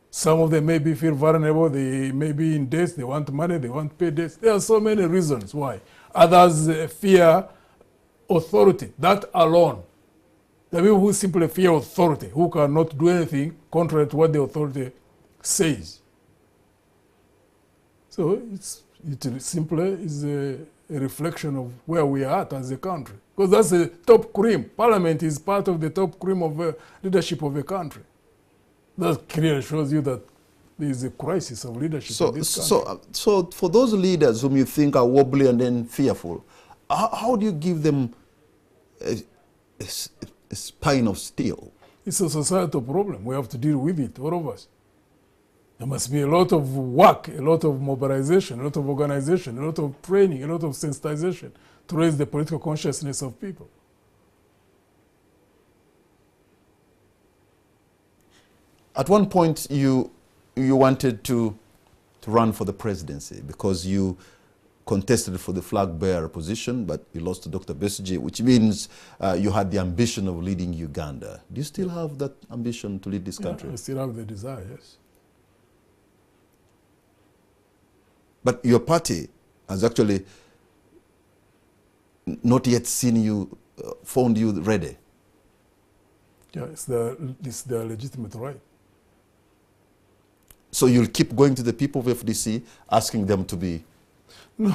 Some of them maybe feel vulnerable, they may be in debt, they want money, they want to pay debts. There are so many reasons why. Others fear authority, that alone. The people who simply fear authority, who cannot do anything contrary to what the authority says. So it simply is a reflection of where we are at as a country. Because that's the top cream. Parliament is part of the top cream of leadership of a country. That clearly shows you that there is a crisis of leadership in this country. So for those leaders whom you think are wobbly and then fearful, how do you give them a spine of steel? It's a societal problem. We have to deal with it, all of us. There must be a lot of work, a lot of mobilization, a lot of organization, a lot of training, a lot of sensitization to raise the political consciousness of people. At one point, you wanted to run for the presidency because you contested for the flag bearer position, but you lost to Dr. Besigye, which means you had the ambition of leading Uganda. Do you still have that ambition to lead this country? I still have the desire, yes. But your party has actually not yet seen you, found you ready. Yeah, it's their legitimate right. So you'll keep going to the people of FDC, asking them to be... No,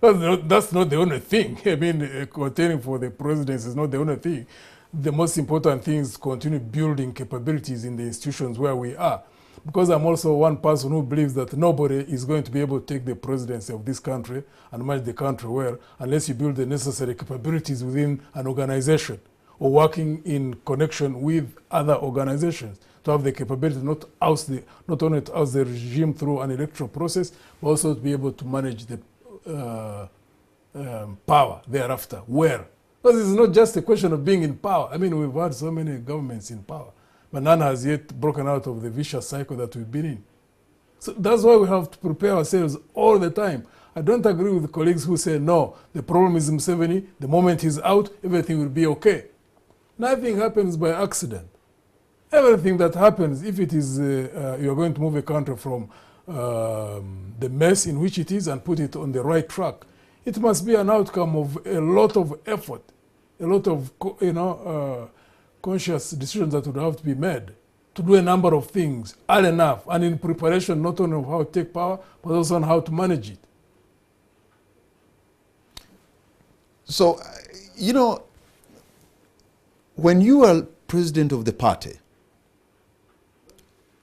that's not the only thing. I mean, contending for the presidency is not the only thing. The most important thing is continue building capabilities in the institutions where we are. Because I'm also one person who believes that nobody is going to be able to take the presidency of this country and manage the country well unless you build the necessary capabilities within an organization or working in connection with other organizations to have the capability not only to oust the regime through an electoral process, but also to be able to manage the power thereafter. Where? Because it's not just a question of being in power. I mean, we've had so many governments in power, but none has yet broken out of the vicious cycle that we've been in. So that's why we have to prepare ourselves all the time. I don't agree with the colleagues who say, no, the problem is Museveni, the moment he's out, everything will be okay. Nothing happens by accident. Everything that happens, if it is you're going to move a country from the mess in which it is and put it on the right track, it must be an outcome of a lot of effort, a lot of conscious decisions that would have to be made to do a number of things early enough and in preparation not only of how to take power, but also on how to manage it. So, when you are president of the party,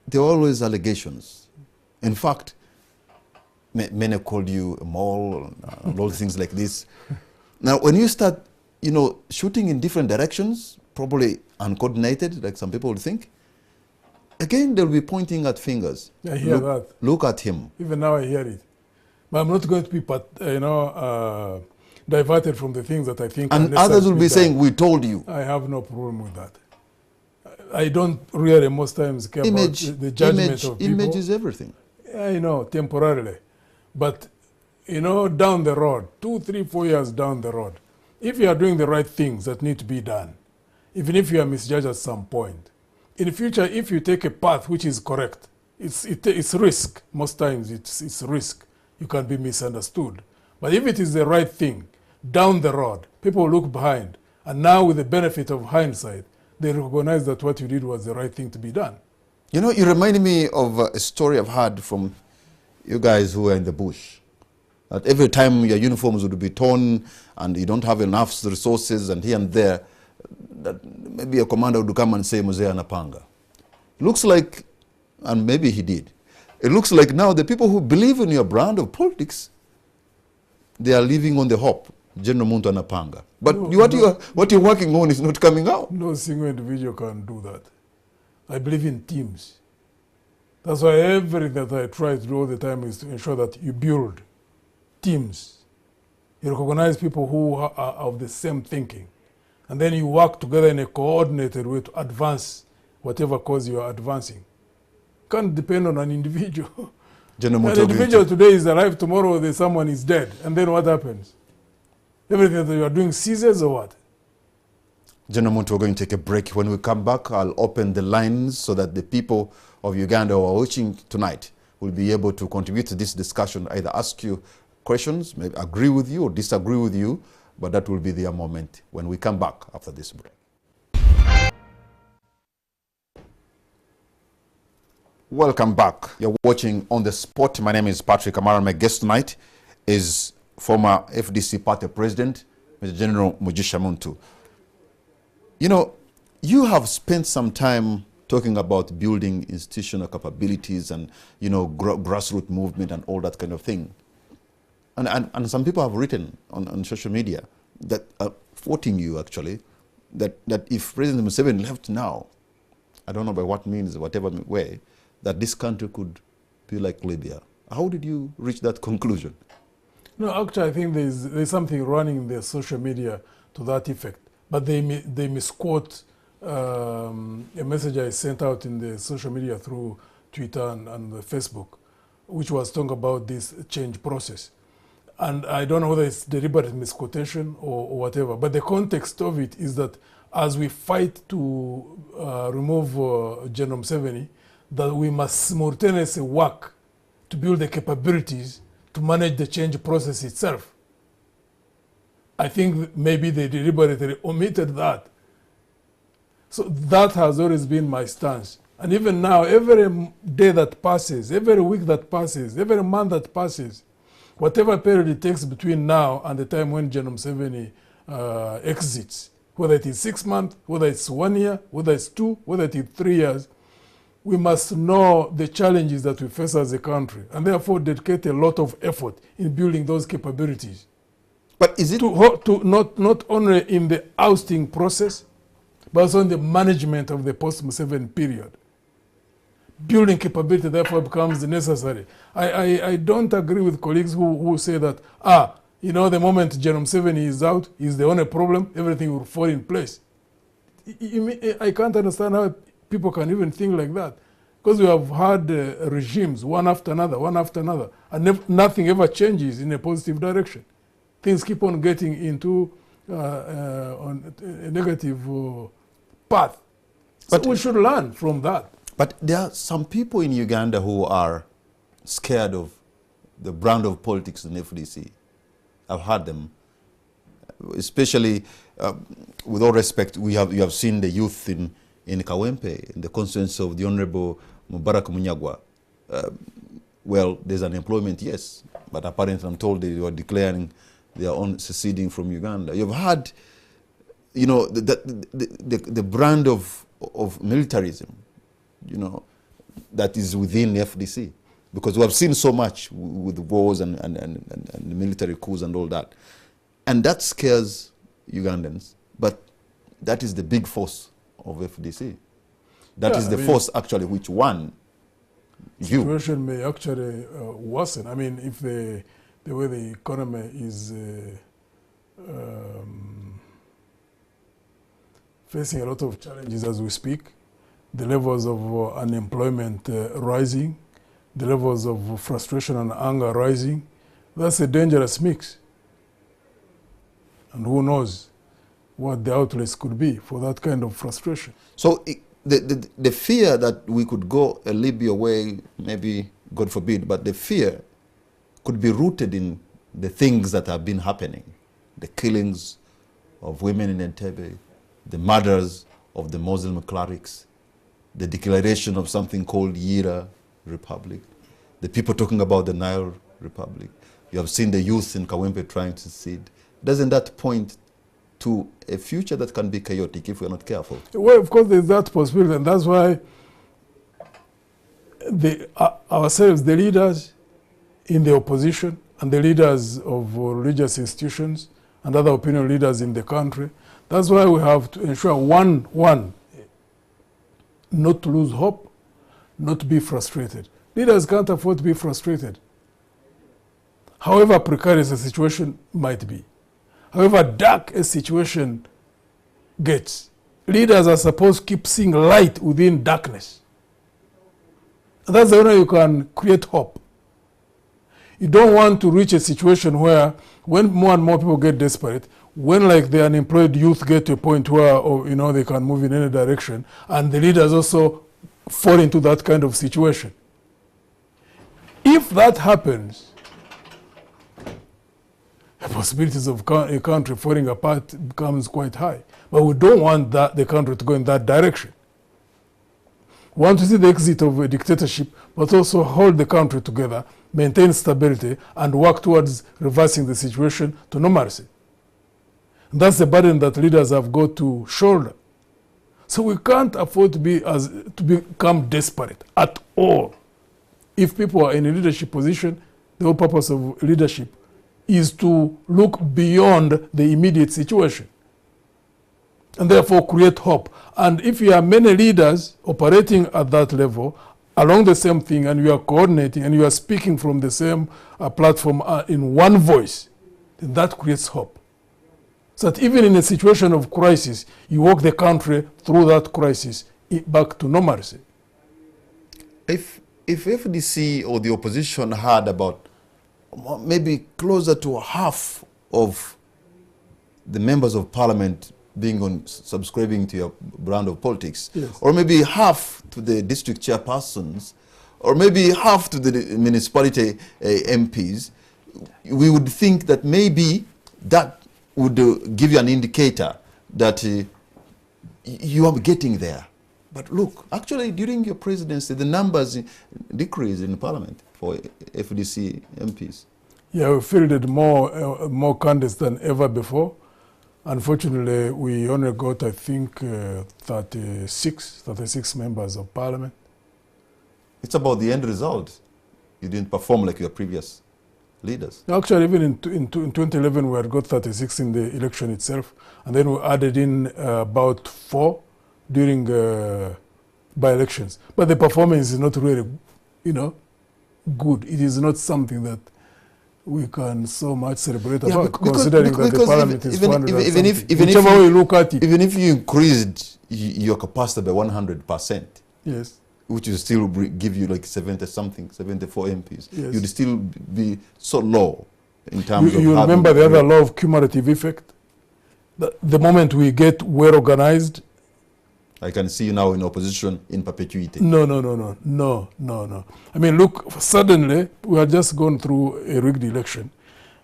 there are always allegations. In fact, many called you a mole and all things like this. Now, when you start, shooting in different directions, probably uncoordinated, like some people would think, again, they'll be pointing at fingers. I hear that. Look at him. Even now I hear it. But I'm not going to be, diverted from the things that I think. And others will be saying, we told you. I have no problem with that. I don't really most times care about the judgment of people. Image is everything. I know, temporarily. But, down the road, 2, 3, 4 years down the road, if you are doing the right things that need to be done, even if you are misjudged at some point, in the future, if you take a path which is correct, it's risk. Most times it's risk. You can be misunderstood. But if it is the right thing, down the road, people look behind, and now with the benefit of hindsight, they recognize that what you did was the right thing to be done. You remind me of a story I've heard from you guys who were in the bush. That every time your uniforms would be torn and you don't have enough resources and here and there, that maybe a commander would come and say, Mzee anapanga. Looks like, and maybe he did, it looks like now the people who believe in your brand of politics, they are living on the hope, General Muntu anapanga. But what you're working on is not coming out. No single individual can do that. I believe in teams. That's why everything that I try to do all the time is to ensure that you build teams. You recognize people who are of the same thinking. And then you work together in a coordinated way to advance whatever cause you are advancing. Can't depend on an individual. An individual today is alive, tomorrow someone is dead. And then what happens? Everything that you are doing ceases or what? General Muntu, we're going to take a break. When we come back, I'll open the lines so that the people of Uganda who are watching tonight will be able to contribute to this discussion, either ask you questions, maybe agree with you or disagree with you, but that will be their moment when we come back after this break. Welcome back. You're watching On the Spot. My name is Patrick Amara. My guest tonight is former FDC party president, Mr. General Mugisha Muntu. You have spent some time talking about building institutional capabilities and, you know, grassroots movement and all that kind of thing. And some people have written on social media that are quoting you actually, that if President Museveni left now, I don't know by what means, whatever way, that this country could be like Libya. How did you reach that conclusion? No, actually, I think there's something running in the social media to that effect. But they misquote a message I sent out in the social media through Twitter and Facebook, which was talking about this change process. And I don't know whether it's deliberate misquotation or whatever, but the context of it is that as we fight to remove General Museveni, that we must simultaneously work to build the capabilities to manage the change process itself. I think maybe they deliberately omitted that. So that has always been my stance. And even now, every day that passes, every week that passes, every month that passes, whatever period it takes between now and the time when General Museveni exits, whether it is 6 months, whether it's 1 year, whether it's 2, whether it is 3 years, we must know the challenges that we face as a country and therefore dedicate a lot of effort in building those capabilities. But is it to not only in the ousting process, but also in the management of the post-Museveni period? Building capability therefore becomes necessary. I don't agree with colleagues who say that, you know, the moment General Museveni is out, is the only problem, everything will fall in place. I can't understand how people can even think like that. Because we have had regimes, one after another, and nothing ever changes in a positive direction. Things keep on getting into on a negative path. So we should learn from that. But there are some people in Uganda who are scared of the brand of politics in FDC. I've heard them, especially with all respect, you have seen the youth in Kawempe, in the constituency of the Honorable Mubarak Munyagwa. Well, there's unemployment, yes, but apparently I'm told they were declaring their own seceding from Uganda. You've had, you know, the brand of militarism, you know, that is within the FDC. Because we have seen so much with wars and military coups and all that. And that scares Ugandans. But that is the big force of FDC. That is the force actually which won you. The situation may actually worsen. I mean, if the way the economy is facing a lot of challenges as we speak, the levels of unemployment rising, the levels of frustration and anger rising, that's a dangerous mix. And who knows what the outlets could be for that kind of frustration. So the fear that we could go a Libya way, maybe, God forbid, but the fear could be rooted in the things that have been happening. The killings of women in Entebbe, the murders of the Muslim clerics, the declaration of something called Yira Republic, the people talking about the Nile Republic. You have seen the youth in Kawempe trying to secede. Doesn't that point to a future that can be chaotic if we're not careful? Well, of course, there's that possibility, and that's why ourselves, the leaders in the opposition, and the leaders of religious institutions, and other opinion leaders in the country, that's why we have to ensure, one, not to lose hope, not to be frustrated. Leaders can't afford to be frustrated. However precarious a situation might be, however dark a situation gets, leaders are supposed to keep seeing light within darkness. And that's the way you can create hope. You don't want to reach a situation where when more and more people get desperate, when like the unemployed youth get to a point where they can move in any direction, and the leaders also fall into that kind of situation. If that happens, the possibilities of a country falling apart becomes quite high. But we don't want the country to go in that direction. We want to see the exit of a dictatorship, but also hold the country together, maintain stability, and work towards reversing the situation to normalcy. And that's the burden that leaders have got to shoulder. So we can't afford to become desperate at all. If people are in a leadership position, the whole purpose of leadership is to look beyond the immediate situation and therefore create hope. And if you have many leaders operating at that level along the same thing, and you are coordinating and you are speaking from the same platform in one voice, then that creates hope. So that even in a situation of crisis, you walk the country through that crisis back to normalcy. If FDC or the opposition had about maybe closer to half of the members of parliament being subscribing to your brand of politics, yes, or maybe half to the district chairpersons, or maybe half to the municipality MPs, we would think that maybe that would give you an indicator that you are getting there. But look, actually during your presidency, the numbers decreased in parliament for FDC MPs. Yeah, we fielded more candidates than ever before. Unfortunately, we only got, I think, 36 members of parliament. It's about the end result. You didn't perform like your previous leaders. Actually, even in 2011, we had got 36 in the election itself. And then we added in about 4 during by-elections. But the performance is not really, good. It is not something that we can so much celebrate about, considering that the parliament is 400 whichever way you look at it. Even if you increased your capacity by 100%, yes, which will still give you like 74 MPs, yes, you'd still be so low in terms of you remember the other law of cumulative effect? The moment we get well organized, I can see you now in opposition in perpetuity. No. I mean, look, suddenly we have just gone through a rigged election.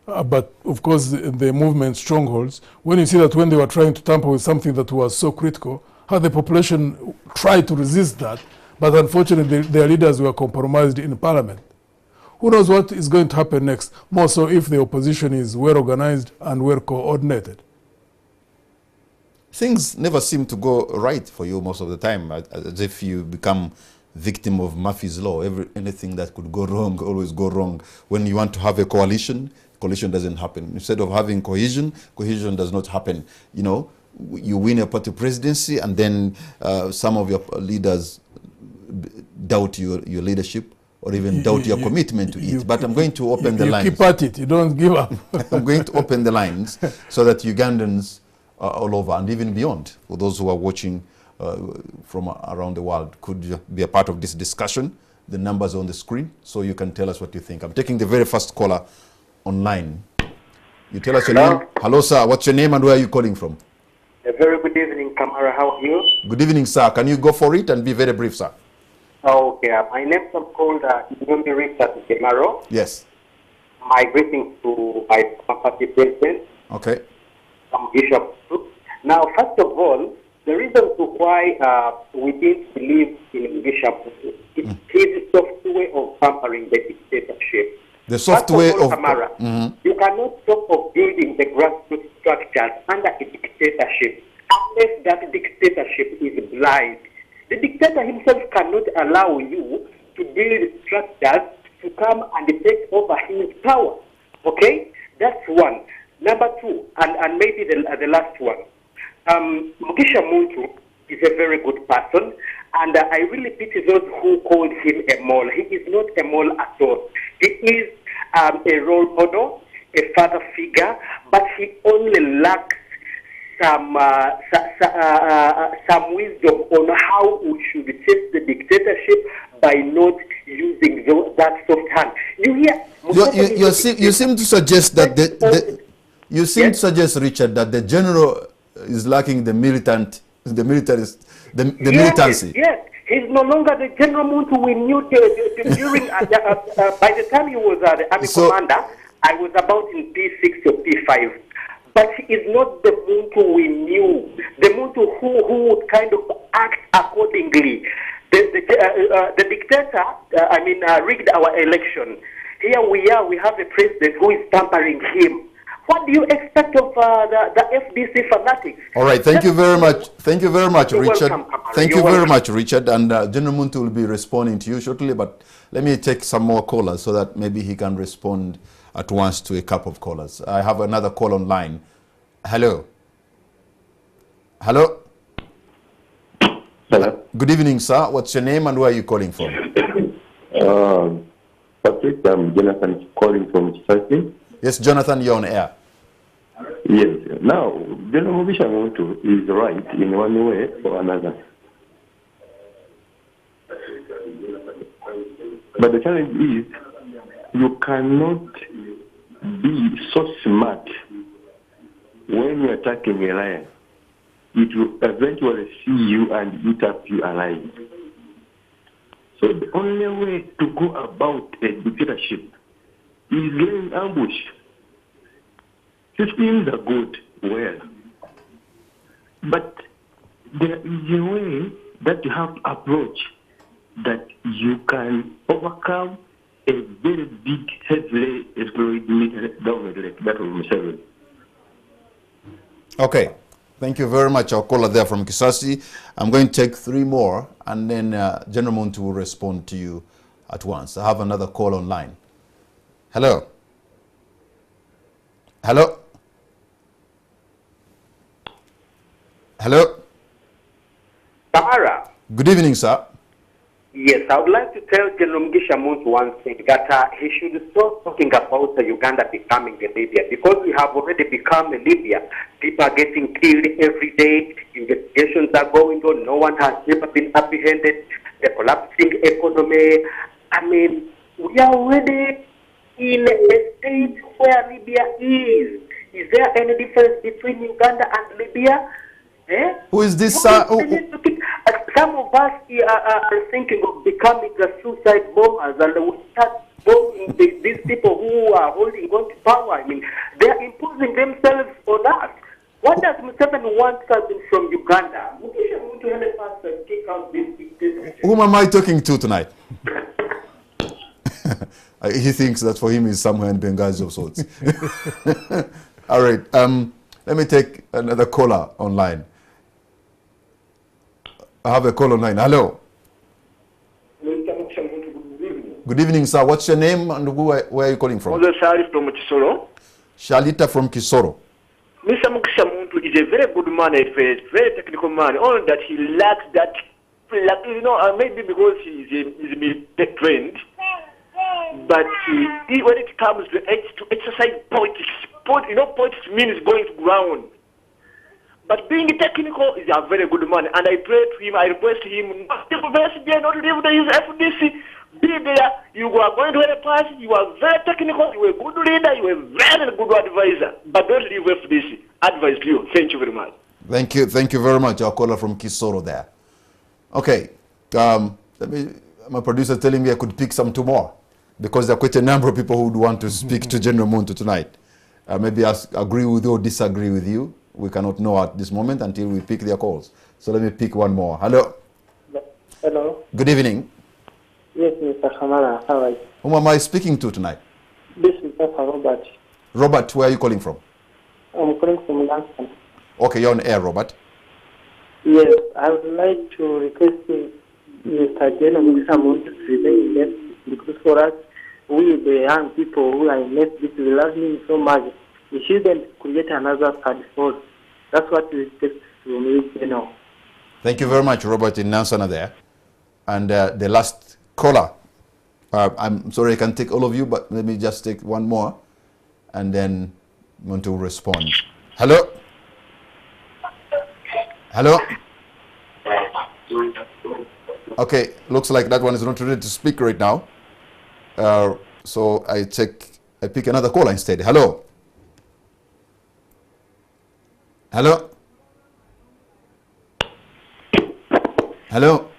But of course, the movement strongholds, when you see that when they were trying to tamper with something that was so critical, how the population tried to resist that, but unfortunately their leaders were compromised in parliament. Who knows what is going to happen next, more so if the opposition is well organized and well coordinated. Things never seem to go right for you most of the time, as if you become victim of Murphy's Law. Anything that could go wrong always go wrong. When you want to have a coalition doesn't happen. Instead of having cohesion does not happen. You win a party presidency, and then some of your leaders doubt your leadership, or even doubt your commitment to it. But I'm going to open the lines. You keep at it. You don't give up. I'm going to open the lines so that Ugandans all over and even beyond, for those who are watching from around the world, could be a part of this discussion. The numbers are on the screen, so you can tell us what you think. I'm taking the very first caller online. You tell us your name. Hello, sir. What's your name and where are you calling from? A very good evening, Kamara. How are you? Good evening, sir. Can you go for it and be very brief, sir? Okay. My name is called Richard Kemaro. Yes. My greetings to my party president. Okay. Mugisha Muntu. Now, first of all, the reason to why we didn't believe in Mugisha Muntu is his software of tampering the dictatorship. The software of Kamara, you cannot talk of building the grassroots structures under a dictatorship unless that dictatorship is blind. The dictator himself cannot allow you to build structures to come and take over his power. Okay? That's one. Number two, and maybe the last one, Mugisha Muntu is a very good person, and I really pity those who called him a mole. He is not a mole at all. He is a role model, a father figure, but he only lacks some wisdom on how we should test the dictatorship by not using that soft hand. You seem to suggest that you seem to suggest, Richard, that the general is lacking the militancy. Yes, he's no longer the General Muntu we knew during. By the time he was the army commander, I was about in P6 or P5. But he is not the Muntu we knew. The Muntu who would kind of act accordingly. The dictator, rigged our election. Here we are, we have a president who is tampering him. What do you expect of the FDC fanatics? All right, thank you very much. Thank you very much, You're Richard. welcome, Kamara. Thank You're you very welcome. much, Richard. And General Muntu will be responding to you shortly, but let me take some more callers so that maybe he can respond at once to a couple of callers. I have another call online. Hello. Hello. Hello. Good evening, sir. What's your name and where are you calling from? Patrick, I'm Jonathan calling from Kisaki. Yes, Jonathan, you're on air. Yes. Now, General Mugisha Muntu is right in one way or another. But the challenge is you cannot be so smart when you're attacking a lion. It will eventually see you and eat up you alive. So the only way to go about a dictatorship is laying ambush. Systems are good, well. But there is a way that you have to approach that you can overcome a very big, heavily exploited government like that of Museveni. Okay. Thank you very much. Our caller there from Kisasi. I'm going to take 3 more, and then General Muntu will respond to you at once. I have another call online. Hello. Hello. Hello. Kamara. Good evening, sir. Yes, I would like to tell General Mugisha Muntu one thing, that he should stop talking about Uganda becoming a Libya, because we have already become a Libya. People are getting killed every day, investigations are going on, no one has ever been apprehended, the collapsing economy. I mean, we are already in a state where Libya is. Is there any difference between Uganda and Libya? Eh? Who is this? Some of us are thinking of becoming the suicide bombers, and we start bombing these people who are holding on to power. I mean, they are imposing themselves on us. What does Museveni want us from Uganda? Mugisha Muntu help us take out this dictatorship. Whom am I talking to tonight? He thinks that for him is somewhere in Benghazi of sorts. All right. Let me take another caller online. I have a call online. Hello. Good evening, sir. What's your name and where are you calling from? Shali from Kisoro. Shalita from Kisoro. Mr. Mugisha Muntu is a very good man, a very technical man. Only that he lacks that, maybe because he's trained. But when it comes to exercise politics, politics means going to ground. But being technical is a very good man, and I pray to him, I request him not to not leave the FDC. Be there, you are going to help us, you are very technical, you are a good leader, you are a very good advisor. But don't leave FDC. Advise you. Thank you very much. Thank you very much. Our caller from Kisoro there. Okay. My producer telling me I could pick some 2 more, because there are quite a number of people who would want to speak to General Muntu tonight. Maybe I agree with you or disagree with you. We cannot know at this moment until we pick their calls. So let me pick 1 more. Hello. Hello. Good evening. Yes, Mr. Kamara. How are you? Whom am I speaking to tonight? This is Mr. Robert. Robert, where are you calling from? I'm calling from Lansing. Okay, you're on air, Robert. Yes, I would like to request Mr. General Mugisha Muntu to remain in left, because for us, we the young people who are in left, we love him so much. We shouldn't create another third force. That's what we expect from you, Thank you very much, Robert in Nansana there. And the last caller. I'm sorry I can take all of you, but let me just take 1 more and then want to respond. Hello? Hello? Okay, looks like that one is not ready to speak right now. So I pick another caller instead. Hello? Hello? Hello?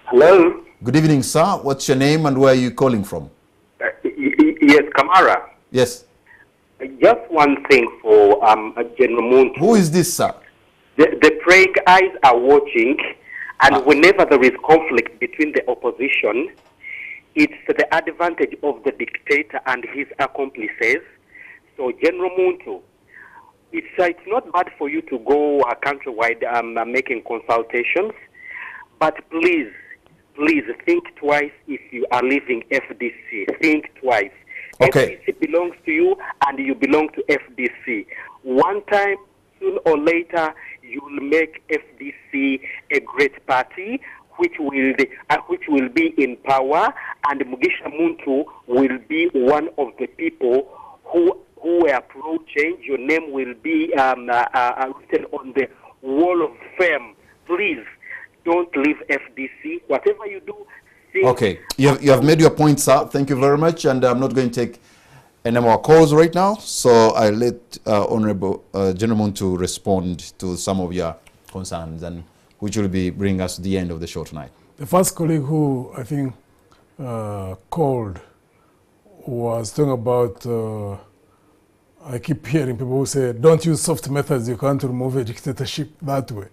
Hello? Good evening, sir. What's your name and where are you calling from? Yes, Kamara. Yes. Just one thing for General Muntu. Who is this, sir? The praying eyes are watching, and whenever there is conflict between the opposition, it's to the advantage of the dictator and his accomplices. So, General Muntu, it's not bad for you to go countrywide making consultations, but please think twice if you are leaving FDC. Think twice. Okay. FDC belongs to you, and you belong to FDC. One time, soon or later, you will make FDC a great party, which will be in power, and Mugisha Muntu will be one of the people who are pro-change. Your name will be written on the wall of fame. Please, don't leave FDC. Whatever you do, okay. You have made your point, sir. Thank you very much. And I'm not going to take any more calls right now. So I let Honorable General Muntu respond to some of your concerns, and which will be bring us to the end of the show tonight. The first colleague who I think called was talking about, I keep hearing people who say, don't use soft methods, you can't remove a dictatorship that way.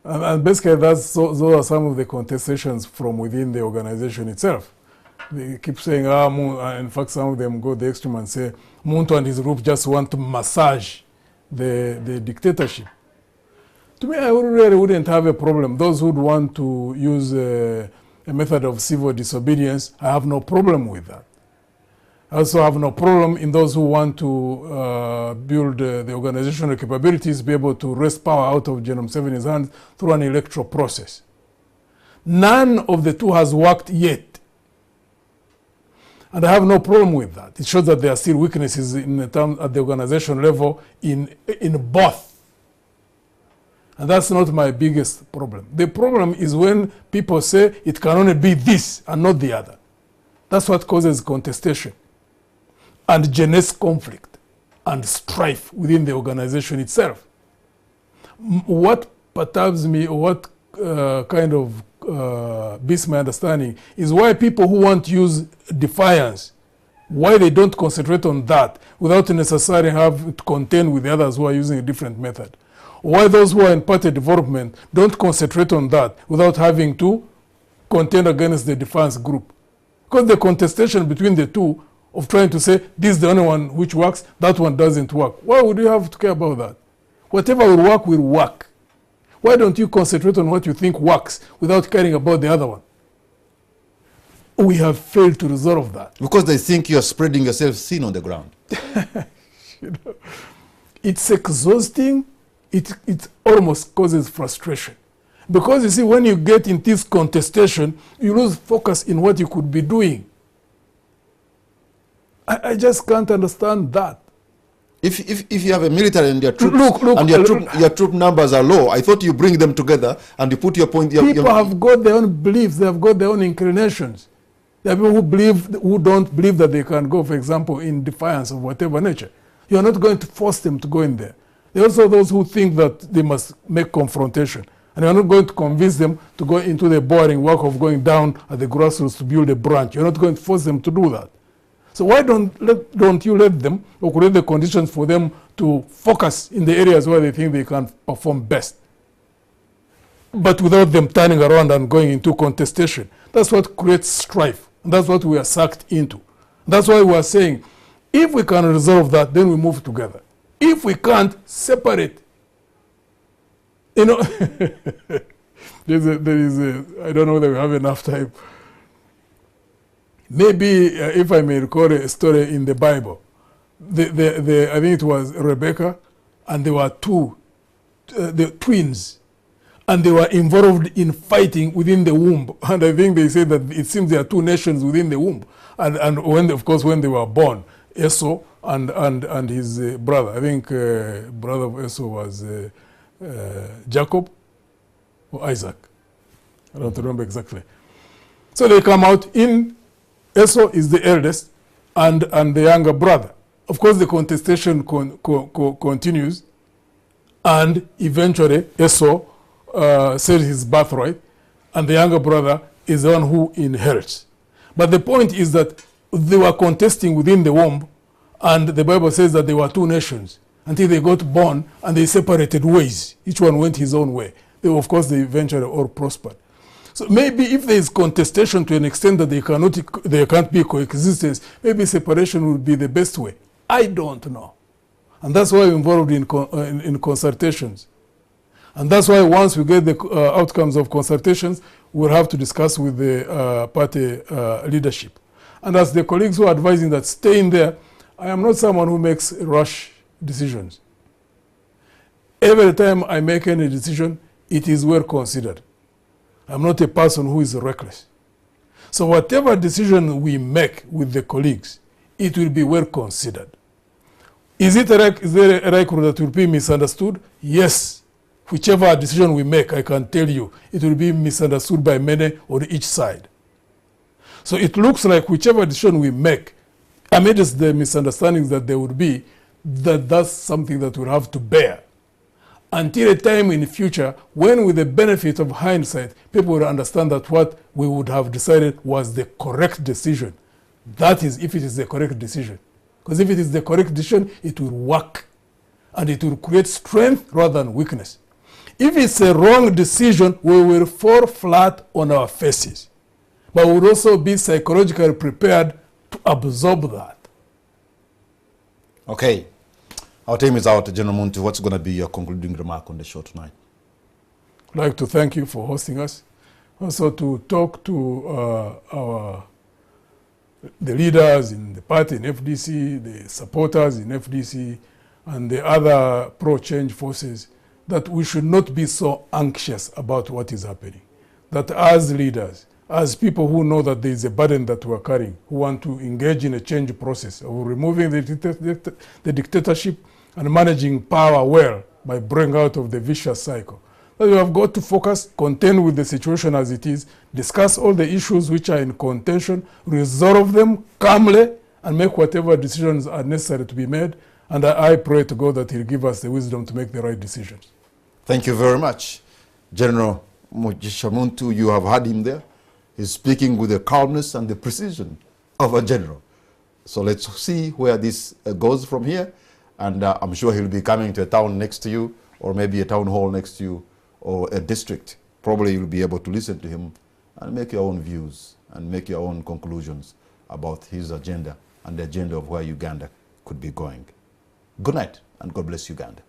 And basically, those are some of the contestations from within the organization itself. They keep saying, in fact, some of them go the extreme and say, Muntu and his group just want to massage the dictatorship. To me, I really wouldn't have a problem. Those who would want to use a method of civil disobedience, I have no problem with that. I also have no problem in those who want to build the organizational capabilities, be able to wrest power out of General Museveni's hands through an electoral process. None of the two has worked yet. And I have no problem with that. It shows that there are still weaknesses at the organization level in both. And that's not my biggest problem. The problem is when people say it can only be this and not the other. That's what causes contestation and generates conflict and strife within the organization itself. What perturbs me, or what kind of beats my understanding, is why people who want to use defiance, why they don't concentrate on that without necessarily have to contend with the others who are using a different method. Why those who are in party development don't concentrate on that without having to contend against the defiance group. Because the contestation between the two of trying to say, this is the only one which works, that one doesn't work. Why would you have to care about that? Whatever will work will work. Why don't you concentrate on what you think works without caring about the other one? We have failed to resolve that. Because they think you're spreading yourself thin on the ground. It's exhausting. It almost causes frustration. Because you see, when you get in this contestation, you lose focus in what you could be doing. I just can't understand that. If you have a military and your troops and your troop numbers are low, I thought you bring them together and you put your point. People have got their own beliefs. They have got their own inclinations. There are people who don't believe that they can go, for example, in defiance of whatever nature. You are not going to force them to go in there. There are also those who think that they must make confrontation. And you're not going to convince them to go into the boring work of going down at the grassroots to build a branch. You're not going to force them to do that. So why don't you let them, or create the conditions for them to focus in the areas where they think they can perform best, but without them turning around and going into contestation? That's what creates strife. And that's what we are sucked into. That's why we are saying, if we can resolve that, then we move together. If we can't, separate. You know, there is a, I don't know whether we have enough time. Maybe, if I may recall a story in the Bible, I think it was Rebecca, and there were the twins, and they were involved in fighting within the womb. And I think they say that it seems there are two nations within the womb. And when, of course, when they were born, Esau and his brother, I think brother of Esau was Jacob or Isaac. I don't remember exactly. So they come out in, Esau is the eldest and the younger brother. Of course, the contestation continues, and eventually Esau sells his birthright, and the younger brother is the one who inherits. But the point is that they were contesting within the womb, and the Bible says that there were two nations until they got born and they separated ways. Each one went his own way. Of course, they eventually all prospered. So maybe if there is contestation to an extent that they can't be coexistence, maybe separation would be the best way. I don't know. And that's why we're involved in consultations. And that's why once we get the outcomes of consultations, we'll have to discuss with the party leadership. And as the colleagues who are advising that stay in there, I am not someone who makes rush decisions. Every time I make any decision, it is well considered. I'm not a person who is reckless. So whatever decision we make with the colleagues, it will be well considered. Is there a likelihood that will be misunderstood? Yes. Whichever decision we make, I can tell you, it will be misunderstood by many on each side. So it looks like whichever decision we make, amidst the misunderstandings that there would be, that's something that we'll have to bear. Until a time in the future when, with the benefit of hindsight, people will understand that what we would have decided was the correct decision. That is, if it is the correct decision. Because if it is the correct decision, it will work. And it will create strength rather than weakness. If it's a wrong decision, we will fall flat on our faces. But we will also be psychologically prepared to absorb that. Okay. Our time is out. General Muntu, what's going to be your concluding remark on the show tonight? I'd like to thank you for hosting us. Also to talk to the leaders in the party in FDC, the supporters in FDC, and the other pro-change forces, that we should not be so anxious about what is happening. That as leaders, as people who know that there is a burden that we are carrying, who want to engage in a change process of removing the dictatorship and managing power well by bringing out of the vicious cycle, that we have got to focus, contend with the situation as it is, discuss all the issues which are in contention, resolve them calmly, and make whatever decisions are necessary to be made. And I pray to God that He'll give us the wisdom to make the right decisions. Thank you very much. General Mugisha Muntu, you have heard him there. He's speaking with the calmness and the precision of a general. So let's see where this goes from here. And I'm sure he'll be coming to a town next to you, or maybe a town hall next to you, or a district. Probably you'll be able to listen to him and make your own views and make your own conclusions about his agenda and the agenda of where Uganda could be going. Good night, and God bless Uganda.